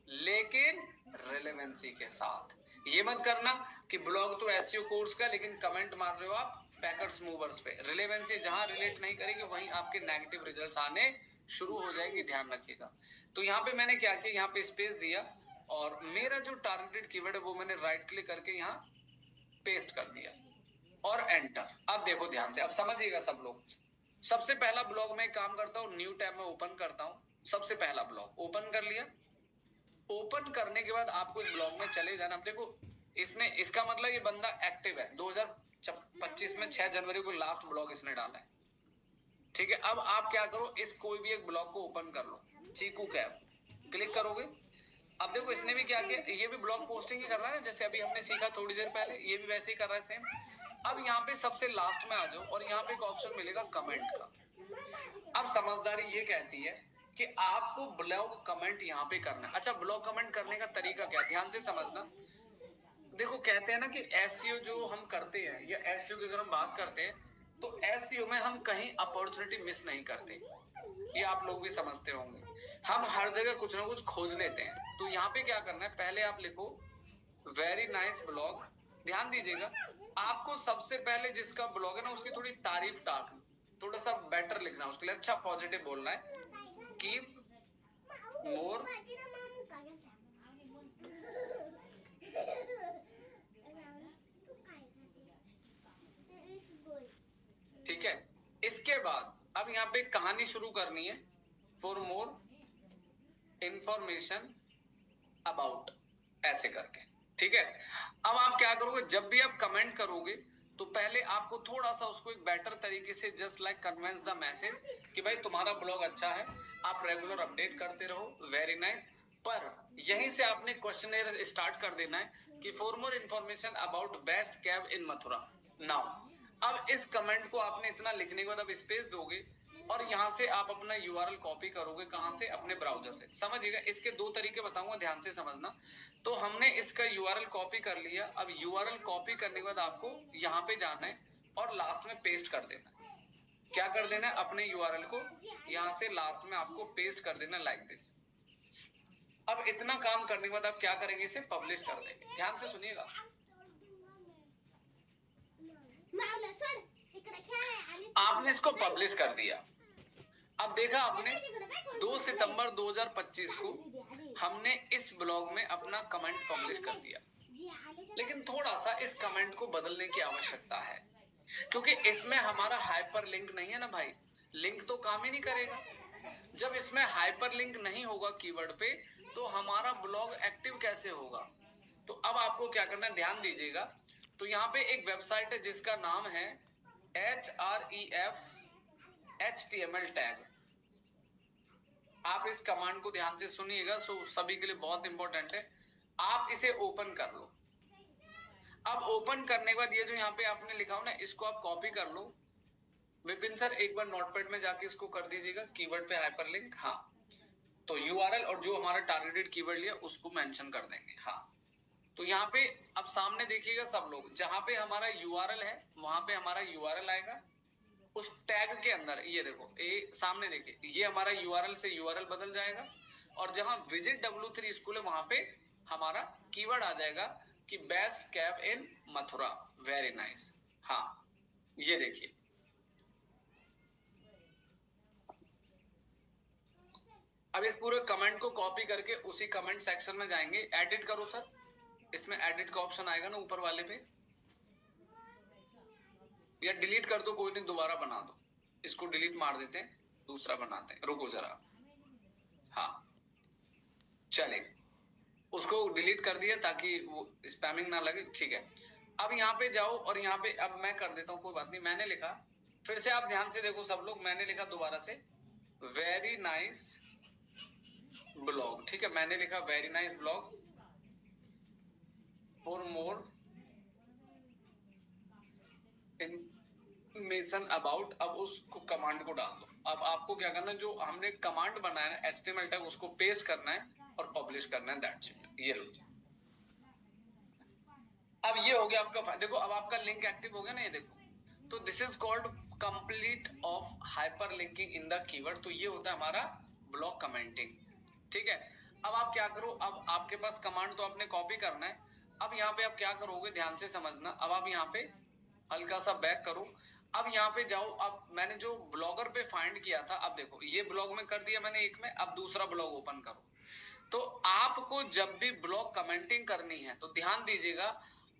लेकिन रिलेवेंसी के साथ। ये मत करना कि ब्लॉग तो एसईओ कोर्स का लेकिन कमेंट मार रहे हो आप पैकर्स मूवर्स पे। रिलेवेंसी जहां रिलेट नहीं करेगी वहीं आपके नेगेटिव रिजल्ट्स आने शुरू हो जाएंगे, ध्यान रखिएगा। तो यहाँ पे मैंने क्या किया, यहाँ पे स्पेस दिया और मेरा जो टारगेटेड कीवर्ड है वो मैंने राइट क्लिक करके यहाँ पेस्ट कर दिया और एंटर। अब देखो ध्यान से, अब समझिएगा सब लोग। सबसे पहला ब्लॉग में काम करता हूँ, न्यू टैब में ओपन करता हूँ, सबसे पहला ब्लॉग ओपन कर लिया। ओपन करने के बाद आपको इस ब्लॉग में चले जाना। अब देखो इसमें इसका मतलब ये बंदा एक्टिव है, 2025 में 6 जनवरी को लास्ट ब्लॉग इसने डाला है, ठीक है। अब आप क्या करो, इस कोई भी एक ब्लॉग को ओपन कर लो, चीकू कैब क्लिक करोगे। अब देखो इसने भी क्या किया, ये भी ब्लॉग पोस्टिंग ही कर रहा है, जैसे अभी हमने सीखा थोड़ी देर पहले, ये भी वैसे ही कर रहा है सेम। अब यहाँ पे सबसे लास्ट में आ जाओ और यहाँ पे एक ऑप्शन मिलेगा कमेंट का। अब समझदारी ये कहती है कि आपको ब्लॉग कमेंट यहाँ पे करना है। अच्छा ब्लॉग कमेंट करने का तरीका क्या, ध्यान से समझना। देखो कहते हैं ना कि एसईओ जो हम करते हैं या एसईओ की अगर हम बात करते हैं तो एसईओ में हम कहीं अपॉर्चुनिटी मिस नहीं करते, ये आप लोग भी समझते होंगे। हम हर जगह कुछ ना कुछ खोज लेते हैं। तो यहाँ पे क्या करना है, पहले आप लिखो वेरी नाइस ब्लॉग, ध्यान दीजिएगा। आपको सबसे पहले जिसका ब्लॉग है ना उसकी थोड़ी तारीफ टाक, थोड़ा सा बेटर लिखना है उसके लिए, अच्छा पॉजिटिव बोलना है। कीप मोर ठीक है। इसके बाद अब यहाँ पे कहानी शुरू करनी है, फॉर मोर इंफॉर्मेशन अबाउट, ऐसे करके, ठीक है। अब आप क्या करोगे, जब भी आप कमेंट करोगे तो पहले आपको थोड़ा सा उसको एक बेटर तरीके से just like convince the message कि भाई तुम्हारा ब्लॉग अच्छा है, आप रेगुलर अपडेट करते रहो, वेरी नाइस। पर यहीं से आपने क्वेश्चन स्टार्ट कर देना है कि for more information about best cab in Mathura now. अब इस कमेंट को आपने इतना लिखने के बाद अब स्पेस दोगे और यहाँ से आप अपना यूआरएल कॉपी करोगे, कहां से, अपने ब्राउजर से। समझिएगा, इसके दो तरीके बताऊंगा, ध्यान से समझना। तो हमने इसका यूआरएल कॉपी कर लिया। अब यूआरएल कॉपी करने के बाद आपको यहाँ पे जाना है और लास्ट में पेस्ट कर देना है। क्या कर देना है, अपने यूआरएल को यहाँ से लास्ट में आपको पेस्ट कर देना लाइक दिस। अब इतना काम करने के बाद आप क्या करेंगे, इसे पब्लिश कर देंगे। ध्यान से सुनिएगा, आपने इसको पब्लिश कर दिया। अब देखा आपने 2 सितंबर 2025 को हमने इस ब्लॉग में अपना कमेंट पब्लिश कर दिया, लेकिन थोड़ा सा इस कमेंट को बदलने की आवश्यकता है क्योंकि इसमें हमारा हाइपर लिंक नहीं है ना भाई, लिंक तो काम ही नहीं करेगा। जब इसमें हाइपर लिंक नहीं होगा कीवर्ड पे तो हमारा ब्लॉग एक्टिव कैसे होगा। तो अब आपको क्या करना है, ध्यान दीजिएगा। तो यहाँ पे एक वेबसाइट है जिसका नाम है href.html टैग। आप इस कमांड को ध्यान से सुनिएगा, सभी के लिए बहुत इंपॉर्टेंट है। आप इसे ओपन कर लो। अब ओपन करने के बाद ये जो यहाँ पे आपने लिखा हो ना, इसको आप कॉपी कर लो। विपिन सर एक बार नोटपैड में जाके इसको कर दीजिएगा, कीवर्ड पे हाइपरलिंक। हाँ, तो यूआरएल और जो हमारा टारगेटेड कीवर्ड लिया उसको मेंशन कर देंगे। हाँ, तो यहाँ पे अब सामने देखिएगा सब लोग, जहां पे हमारा यूआरएल है वहां पे हमारा यूआरएल आएगा। उस टैग के अंदर ये देखो, ये सामने देखिए, ये हमारा यूआरएल से यूआरएल बदल जाएगा और जहां विजिट W3 स्कूल है वहां पे हमारा कीवर्ड आ जाएगा कि बेस्ट कैब इन मथुरा, वेरी नाइस। हाँ, ये देखिए, अब इस पूरे कमेंट को कॉपी करके उसी कमेंट सेक्शन में जाएंगे, एडिट करो सर, इसमें एडिट का ऑप्शन आएगा ना ऊपर वाले पे, या डिलीट कर दो, कोई नहीं, दोबारा बना दो, इसको डिलीट मार देते हैं, दूसरा बनाते हैं, रुको जरा, हाँ चलिए, उसको डिलीट कर दिया ताकि वो स्पैमिंग ना लगे, ठीक है। अब यहाँ पे जाओ और यहाँ पे, अब मैं कर देता हूँ, कोई बात नहीं, मैंने लिखा, फिर से आप ध्यान से देखो सब लोग, मैंने लिखा दोबारा से, वेरी नाइस ब्लॉग, ठीक है, मैंने लिखा very nice blog for more information about, अब उसको कमांड को डाल दो। अब आपको क्या करना है, जो हमने कमांड बनाया है एचटीएमएल टैग, उसको पेस्ट करना है और पब्लिश करना है, दैट्स इट। ये लो, अब ये हो गया आपका, देखो अब आपका लिंक एक्टिव हो गया ना, ये देखो, तो this is called complete of hyper linking in the keyword, तो ये होता है हमारा ब्लॉक कमेंटिंग, ठीक है। अब आप क्या करो, अब आपके पास कमांड तो आपने कॉपी करना है, अब यहाँ पे आप क्या करोगे, ध्यान से समझना, अब आप यहाँ पे हल्का सा बैक करो, अब यहाँ पे जाओ, अब मैंने जो ब्लॉगर पे फाइंड किया था, अब देखो ये ब्लॉग में कर दिया मैंने एक में, अब दूसरा ब्लॉग ओपन करो, तो आपको जब भी ब्लॉग कमेंटिंग करनी है तो ध्यान दीजिएगा,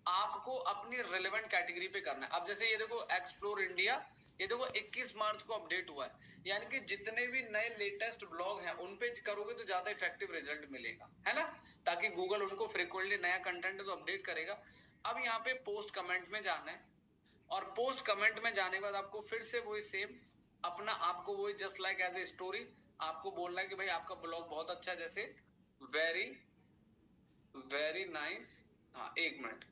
आपको अपनी रिलेवेंट कैटेगरी पे करना है। अब जैसे ये देखो एक्सप्लोर इंडिया, ये देखो 21 मार्च को अपडेट हुआ है, यानी कि जितने भी नए लेटेस्ट ब्लॉग हैं उन पे करोगे तो ज्यादा इफेक्टिव रिजल्ट मिलेगा, है ना, ताकि गूगल उनको फ्रिक्वेंटली नया कंटेंट तो अपडेट करेगा। अब यहाँ पे पोस्ट कमेंट में जाना है, और पोस्ट कमेंट में जाने के बाद आपको फिर से वही सेम अपना, आपको वही just like as a story आपको बोलना है कि भाई आपका ब्लॉग बहुत अच्छा है, जैसे वेरी वेरी नाइस, हाँ एक मिनट,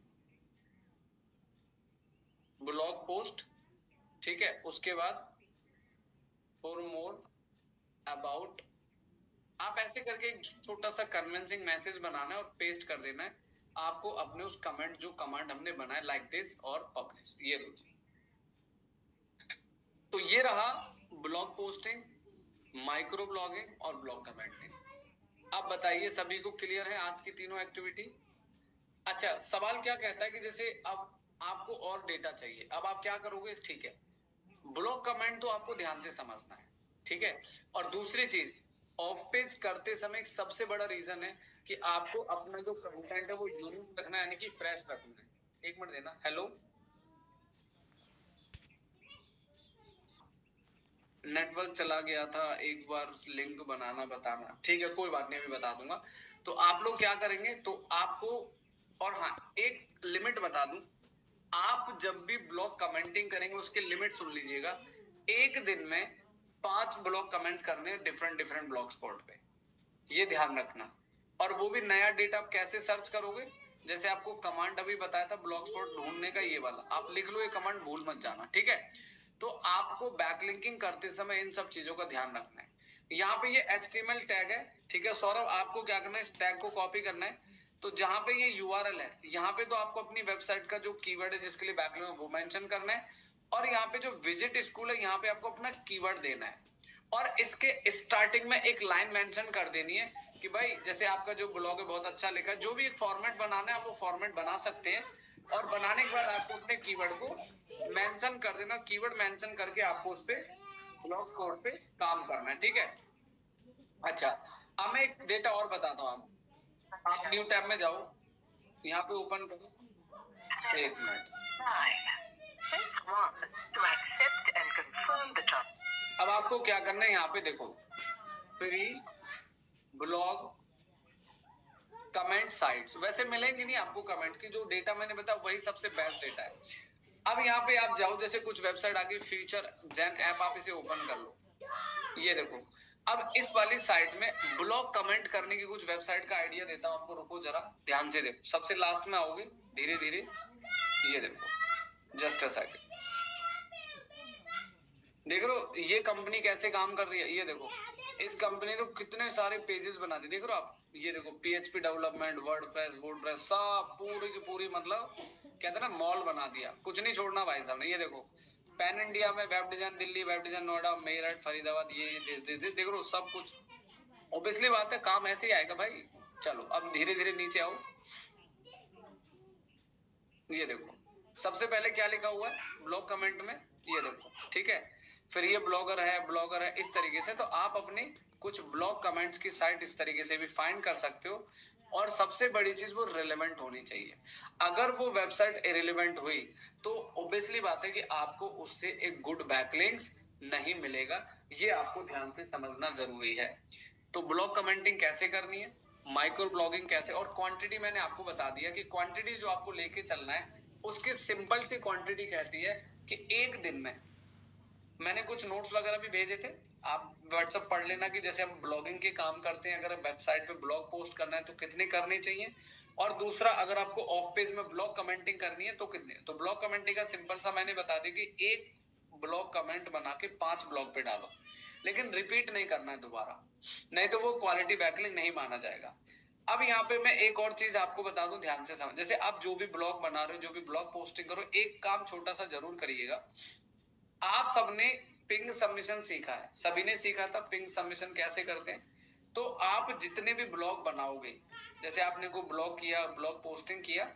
ब्लॉग पोस्ट, ठीक है, उसके बाद फॉर मोर अबाउट, आप ऐसे करके एक छोटा सा कन्विंसिंग मैसेज बनाना है और पेस्ट कर देना है आपको अपने उस कमेंट, जो कमांड हमने बनाया लाइक दिस और पब्लिश, ये लो। तो ये रहा ब्लॉग पोस्टिंग, माइक्रो ब्लॉगिंग और ब्लॉग कमेंटिंग। अब बताइए सभी को क्लियर है आज की तीनों एक्टिविटी? अच्छा, सवाल क्या कहता है कि जैसे अब आपको और डेटा चाहिए, अब आप क्या करोगे, ठीक है, ब्लॉग कमेंट तो आपको ध्यान से समझना है, ठीक है, और दूसरी चीज, ऑफ पेज करते समय एक सबसे बड़ा रीजन है कि आपको अपना जो कंटेंट है वो यूनिक रखना है, यानी कि फ्रेश रखना है। एक मिनट देना, हेलो, नेटवर्क चला गया था, एक बार लिंक बनाना बताना, ठीक है कोई बात नहीं, अभी बता दूंगा। तो आप लोग क्या करेंगे, तो आपको, और हाँ एक लिमिट बता दूं, आप जब भी ब्लॉग कमेंटिंग करेंगे उसके लिमिट सुन लीजिएगा, एक दिन में 5 ब्लॉग कमेंट करने डिफरेंट डिफरेंट ब्लॉग स्पॉट पे, ये ध्यान रखना। और वो भी नया डेटा आप कैसे सर्च करोगे, जैसे आपको कमांड अभी बताया था ब्लॉग स्पॉट ढूंढने का, ये वाला आप लिख लो, ये कमांड भूल मत जाना, ठीक है। तो आपको बैकलिंकिंग करते समय इन सब चीजों का ध्यान रखना है। यहाँ पे ये HTML टैग है, ठीक है सौरभ, आपको क्या करना है, इस टैग को कॉपी करना है, तो जहां पे ये URL है, यहाँ पे तो आपको अपनी वेबसाइट का जो कीवर्ड है जिसके लिए बैकलिंक है वो मेंशन करना है, और यहाँ पे जो विजिट स्कूल है यहाँ पे आपको अपना कीवर्ड देना है, और इसके स्टार्टिंग में एक लाइन मेंशन कर देनी है कि भाई जैसे आपका जो ब्लॉग है बहुत अच्छा लिखा है, जो भी एक फॉर्मेट बनाना है आप वो फॉर्मेट बना सकते हैं, और बनाने के बाद आपको अपने कीवर्ड को मेंशन कर देना, कीवर्ड मेंशन करके आपको उस पे ब्लॉग कोड पे काम करना है, ठीक है। अच्छा, अब मैं एक डेटा और बताता हूँ, आप न्यू टैब में जाओ, यहाँ पे ओपन करो, एक मिनट, अब आपको क्या करना है, यहाँ पे देखो फ्री ब्लॉग कमेंट साइट्स, वैसे मिलेंगे नहीं आपको कमेंट की, जो डेटा मैंने बताया वही सबसे बेस्ट डेटा है। अब यहाँ पे आप जाओ, जैसे कुछ वेबसाइट आगे फ्यूचर जेन ऐप, आप इसे ओपन कर लो, ये देखो, अब इस वाली साइट में ब्लॉग कमेंट करने की कुछ वेबसाइट का आइडिया देता हूँ आपको, रुको जरा ध्यान से देखो, सबसे लास्ट में आओगे धीरे धीरे, ये देखो जस्ट अ सेकंड, देख रहे हो ये कंपनी कैसे काम कर रही है, ये देखो इस कंपनी तो कितने सारे पेजेस बना दिए, देख रहे हो आप, ये देखो PHP डेवलपमेंट, वर्डप्रेस सब पूरी की पूरी, मतलब कहते हैं ना मॉल बना दिया, कुछ नहीं छोड़ना भाई साहब ने। ये देखो पैन इंडिया में web design Delhi, web design Noida, Meerut, Faridabad, ये देख रहे हो सब कुछ, ऑब्वियसली बात है काम ऐसे ही आएगा भाई। चलो अब धीरे धीरे नीचे आओ, ये देखो सबसे पहले क्या लिखा हुआ है ब्लॉग कमेंट में, ये देखो, ठीक है। फिर ये ब्लॉगर है इस तरीके से। तो आप अपनी कुछ ब्लॉग कमेंट्स की साइट इस तरीके से भी फाइंड कर सकते हो। और सबसे बड़ी चीज वो रिलेवेंट होनी चाहिए। अगर वो वेबसाइट इरेलीवेंट हुई तो ऑब्वियसली बात है कि आपको उससे एक गुड बैकलिंक्स नहीं मिलेगा। ये आपको ध्यान से समझना जरूरी है। तो ब्लॉग कमेंटिंग कैसे करनी है, माइक्रो ब्लॉगिंग कैसे, और क्वांटिटी मैंने आपको बता दिया कि क्वांटिटी जो आपको लेके चलना है उसकी सिंपल सी क्वांटिटी कहती है कि एक दिन में, मैंने कुछ नोट्स वगैरह भी भेजे थे, आप व्हाट्सएप पढ़ लेना कि जैसे हम ब्लॉगिंग के काम करते हैं, अगर वेबसाइट पे ब्लॉग पोस्ट करना है तो कितने करने चाहिए, और दूसरा अगर आपको ऑफ पेज में ब्लॉग कमेंटिंग करनी है तो कितने। तो ब्लॉग कमेंटिंग का सिंपल सा मैंने बता दिया कि एक ब्लॉग कमेंट बना के 5 ब्लॉग पे डालो, लेकिन रिपीट नहीं करना है दोबारा, नहीं तो वो क्वालिटी बैकलिंक नहीं माना जाएगा। अब यहाँ पे मैं एक और चीज आपको बता दूं, ध्यान से समझ। जैसे आप जो भी ब्लॉग बना रहे हो, जो भी ब्लॉग पोस्टिंग करो, एक काम छोटा सा जरूर करिएगा। आप सबने पिंग सबमिशन सीखा है, सभी ने सीखा था पिंग सबमिशन कैसे करते हैं। तो आप जितने भी ब्लॉग बनाओगे, जैसे आपने को ब्लॉग किया, ब्लॉग पोस्टिंग किया,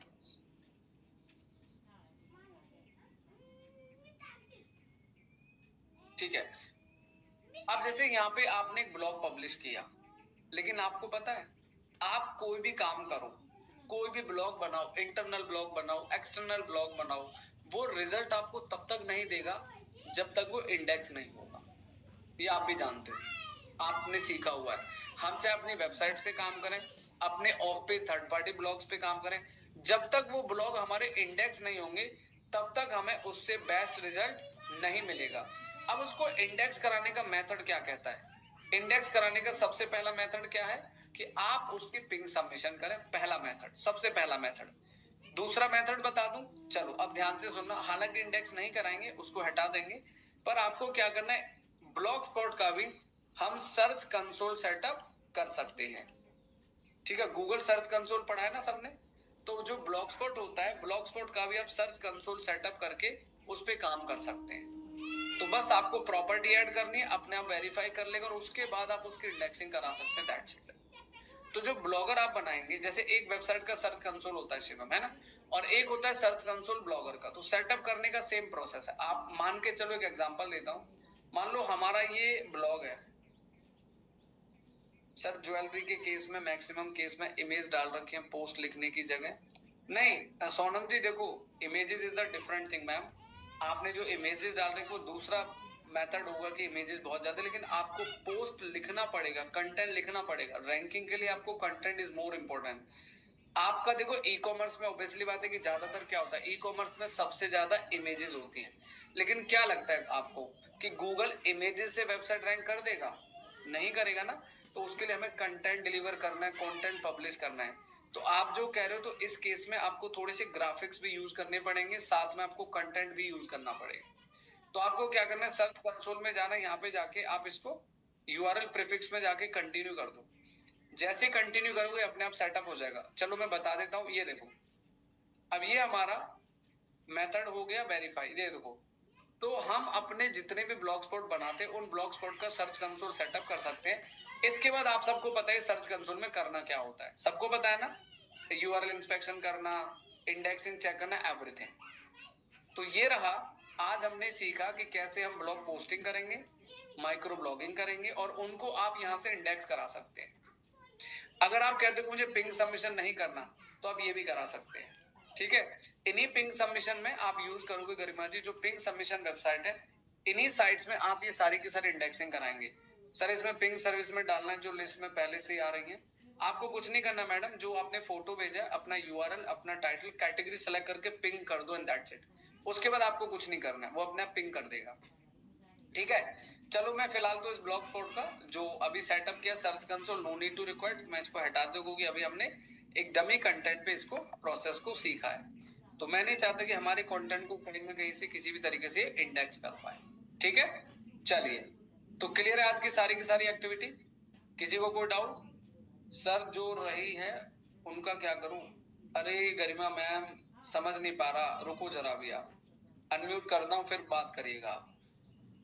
ठीक है। अब जैसे यहाँ पे आपने एक ब्लॉग पब्लिश किया, लेकिन आपको पता है आप कोई भी काम करो, कोई भी ब्लॉग बनाओ, इंटरनल ब्लॉग बनाओ, एक्सटर्नल ब्लॉग बनाओ, वो रिजल्ट आपको तब तक नहीं देगा जब तक वो इंडेक्स नहीं होगा। ये आप भी जानते हो, आपने सीखा हुआ है। हम चाहे अपनी वेबसाइट्स पे काम करें, अपने of page third party blogs पे काम करें, जब तक वो ब्लॉग हमारे इंडेक्स नहीं होंगे तब तक हमें उससे बेस्ट रिजल्ट नहीं मिलेगा। अब उसको इंडेक्स कराने का मेथड क्या कहता है, इंडेक्स कराने का सबसे पहला मेथड क्या है कि आप उसकी पिंग सबमिशन करें, पहला मेथड, सबसे पहला मेथड। दूसरा मेथड बता दूं, चलो अब ध्यान से सुनना, हालांकि इंडेक्स नहीं कराएंगे, उसको हटा देंगे, पर आपको क्या करना है, ब्लॉग स्पॉट का भी हम सर्च कंसोल सेटअप कर सकते हैं, ठीक है। गूगल सर्च कंसोल पढ़ा है ना सबने, तो जो ब्लॉग स्पॉट होता है, ब्लॉग स्पॉट का भी आप सर्च कंसोल सेटअप करके उस पर काम कर सकते हैं। तो बस आपको प्रॉपर्टी ऐड करनी है, अपने आप वेरीफाई कर लेगा और उसके बाद आप उसकी इंडेक्सिंग करा सकते हैं, दैट्स इट। तो जो ब्लॉगर आप बनाएंगे, जैसे एक वेबसाइट का सर्च कंसोल होता है शिवम, है ना, और एक होता है सर्च कंसोल ब्लॉगर का। तो सेटअप करने का सेम प्रोसेस है। आप मान के चलो, एक एग्जांपल देता हूं, मान लो हमारा ये ब्लॉग है सर, ज्वेलरी के केस में मैक्सिमम केस में इमेज डाल रखे हैं पोस्ट लिखने की जगह। नहीं सोनम जी देखो, images is the different thing ma'am. आपने जो इमेजेस डाल रहे हैं वो दूसरा मेथड होगा कि इमेजेस बहुत ज्यादा, लेकिन आपको पोस्ट लिखना पड़ेगा, कंटेंट लिखना पड़ेगा। रैंकिंग के लिए आपको कंटेंट इज मोर इम्पोर्टेंट। आपका देखो ई कॉमर्स में ऑब्वियसली बात है कि ज्यादातर क्या होता है, ई कॉमर्स में सबसे ज्यादा इमेजेस होती हैं, लेकिन क्या लगता है आपको कि गूगल इमेजेस से वेबसाइट रैंक कर देगा? नहीं करेगा ना। तो उसके लिए हमें कंटेंट डिलीवर करना है, कंटेंट पब्लिश करना है। तो आप जो कह रहे हो, तो इस केस में आपको थोड़े से ग्राफिक्स भी यूज करने पड़ेंगे, साथ में आपको कंटेंट भी यूज करना पड़ेगा। तो आपको क्या करना है, सर्च कंसोल में जाना है, यहाँ पे जाके आप इसको यूआरएल प्रीफिक्स में जाके कंटिन्यू कर दो। जैसे कंटिन्यू करोगे अपने आप सेटअप हो जाएगा। चलो मैं बता देता हूँ, ये देखो, अब ये हमारा मेथड हो गया वेरीफाई, ये देखो। तो हम अपने जितने भी ब्लॉग स्पॉट बनाते हैं, उन ब्लॉग स्पॉट का सर्च कंसोल सेटअप कर सकते हैं। इसके बाद आप सबको पता है सर्च कंसोल में करना क्या होता है, सबको पता है ना, यूआरएल इंस्पेक्शन करना, इंडेक्सिंग चेक करना, एवरीथिंग। तो ये रहा, आज हमने सीखा कि कैसे हम ब्लॉग पोस्टिंग करेंगे, माइक्रो ब्लॉगिंग करेंगे, और उनको आप यहाँ से इंडेक्स करा सकते हैं। अगर आप कहते हो मुझे पिंग सबमिशन नहीं करना, तो आप ये भी करा सकते हैं, ठीक है। इन्हीं पिंग सबमिशन में आप यूज करोगे गरिमा जी, जो पिंग सबमिशन वेबसाइट है, इन्हीं साइट्स में आप ये सारी की सारी इंडेक्सिंग कराएंगे। सर इसमें पिंग सर्विस में डालना है जो लिस्ट में पहले से ही आ रही है। आपको कुछ नहीं करना मैडम, जो आपने फोटो भेजा है, अपना यूआरएल, अपना टाइटल, कैटेगरी सेलेक्ट करके पिंग कर दो, एंड दैट्स इट। उसके बाद आपको कुछ नहीं करना है, वो अपने आप पिंग कर देगा, ठीक है। चलो मैं फिलहाल तो इस ब्लॉग स्पॉट का जो अभी सेटअप किया, search console no need to required, मैं इसको हटा दूं क्योंकि अभी हमने एक डमी कंटेंट पे इसको प्रोसेस को सीखा है। तो मैं नहीं चाहता कि हमारे कंटेंट को कहीं ना कहीं से किसी भी तरीके से इंडेक्स कर पाए, ठीक है। चलिए, तो क्लियर है आज की सारी एक्टिविटी? किसी को कोई डाउट? सर जो रही है उनका क्या करूं? अरे गरिमा मैम समझ नहीं पा रहा, रुको जरा, भी आप अनम्यूट करता हूं, फिर बात करिएगा आप।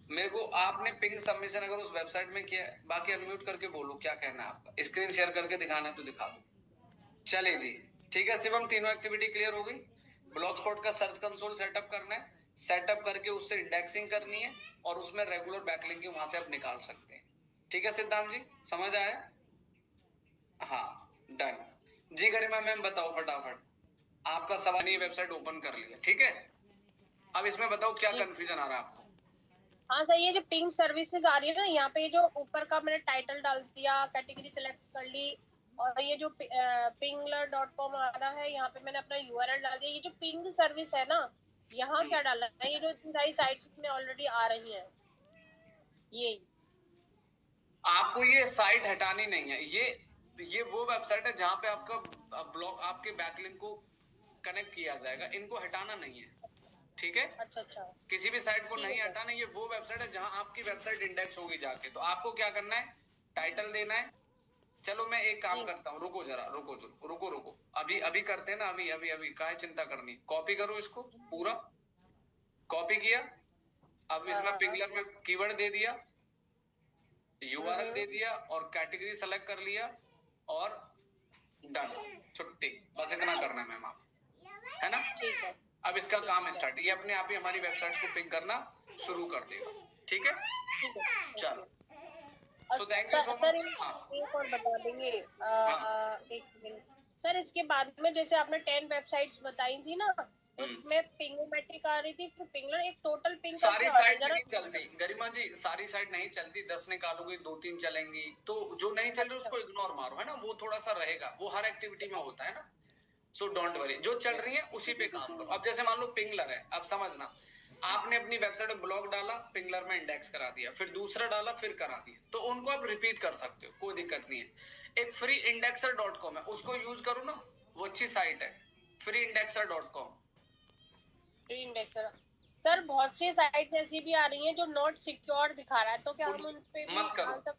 मेरे को आपने पिंग सबमिशन अगर उस वेबसाइट में किया है, बाकी अनम्यूट करके बोलो क्या कहना है आपका, स्क्रीन शेयर करके दिखाना है तो दिखा दो। चले जी, ठीक है शिवम, तीनों एक्टिविटी क्लियर हो गई। ब्लॉग स्पॉट का सर्च कंसोल सेटअप करना है, सेटअप करके उससे इंडेक्सिंग करनी है और उसमें रेगुलर बैकलिंक वहां से आप निकाल सकते हैं। ठीक है सिद्धांत जी, समझ आया? हाँ डन जी। गरिमा मैम बताओ फटाफट, आपका सवाल ये वेबसाइट ओपन कर लिया, ठीक है। अब इसमें बताओ क्या कंफ्यूजन आ रहा है आपको? हाँ सर, ये जो पिंग सर्विसेज आ रही है ना, यहाँ पे जो ऊपर का मैंने टाइटल डाल दिया, कैटेगरी सेलेक्ट कर ली, और ये जो pingler.com आ रहा है, यहाँ पे मैंने अपना URL डाल दिया। ये जो पिंग सर्विस है ना, यहाँ क्या डालना है? ये जो सारी साइट्स में ऑलरेडी आ रही हैं, ये आपको ये साइट हटानी नहीं है। ये वो वेबसाइट है जहां पे आपका ब्लॉग, आपके बैकलिंक को कनेक्ट किया जाएगा। इनको हटाना नहीं है, ठीक है। अच्छा अच्छा, किसी भी साइट को नहीं हटाना। ये वो वेबसाइट है जहां आपकी वेबसाइट इंडेक्स होगी जाके। तो आपको क्या करना है, टाइटल देना है। चलो मैं एक काम करता हूँ, रुको जरा, रुको अभी अभी करते हैं ना, अभी अभी अभी काहे चिंता करनी। कॉपी करो इसको पूरा, कॉपी किया। अब इसमें पिंगलर में कीवर्ड दे दिया, URL दे दिया और कैटेगरी सेलेक्ट कर लिया और डन, छुट्टी। बस इतना करना है मैम, आप है ना। ठीक है। अब इसका काम स्टार्ट, ये अपने आप ही हमारी वेबसाइट को पिंग करना शुरू कर देगा, ठीक है। चलो so thank you so sir, much. एक और बता देंगे, एक मिनट सर। इसके बाद में जैसे आपने 10 वेबसाइट्स बताई थी ना, उसमें पिंगोमेटिक आ रही थी, फिर पिंगलर, एक टोटल पिंग का सारी क्या हो रहा है साइट जरा? नहीं चलती गरिमा जी, सारी साइट नहीं चलती। 10 निकालोगे 2-3 चलेंगी, तो जो नहीं चल रही उसको इग्नोर मारो, है ना। वो थोड़ा सा रहेगा, वो हर एक्टिविटी में होता है ना। सो डोंट वरी, जो चल रही है उसी पे काम करो। अब जैसे मान लो पिंगलर है, अब समझना, आपने अपनी वेबसाइट में ब्लॉग डाला, पिंगलर में इंडेक्स करा दिया, फिर दूसरा डाला, फिर करा दिया, तो उनको आप रिपीट कर सकते हो, कोई दिक्कत नहीं है। एक फ्री indexer.com है, उसको यूज करो ना, वो अच्छी साइट है, free indexer.com। Free indexer sir, बहुत सी साइट ऐसी भी आ रही हैं जो नॉट सिक्योर दिखा रहा है, तो क्या हम उन पे भी मत करो,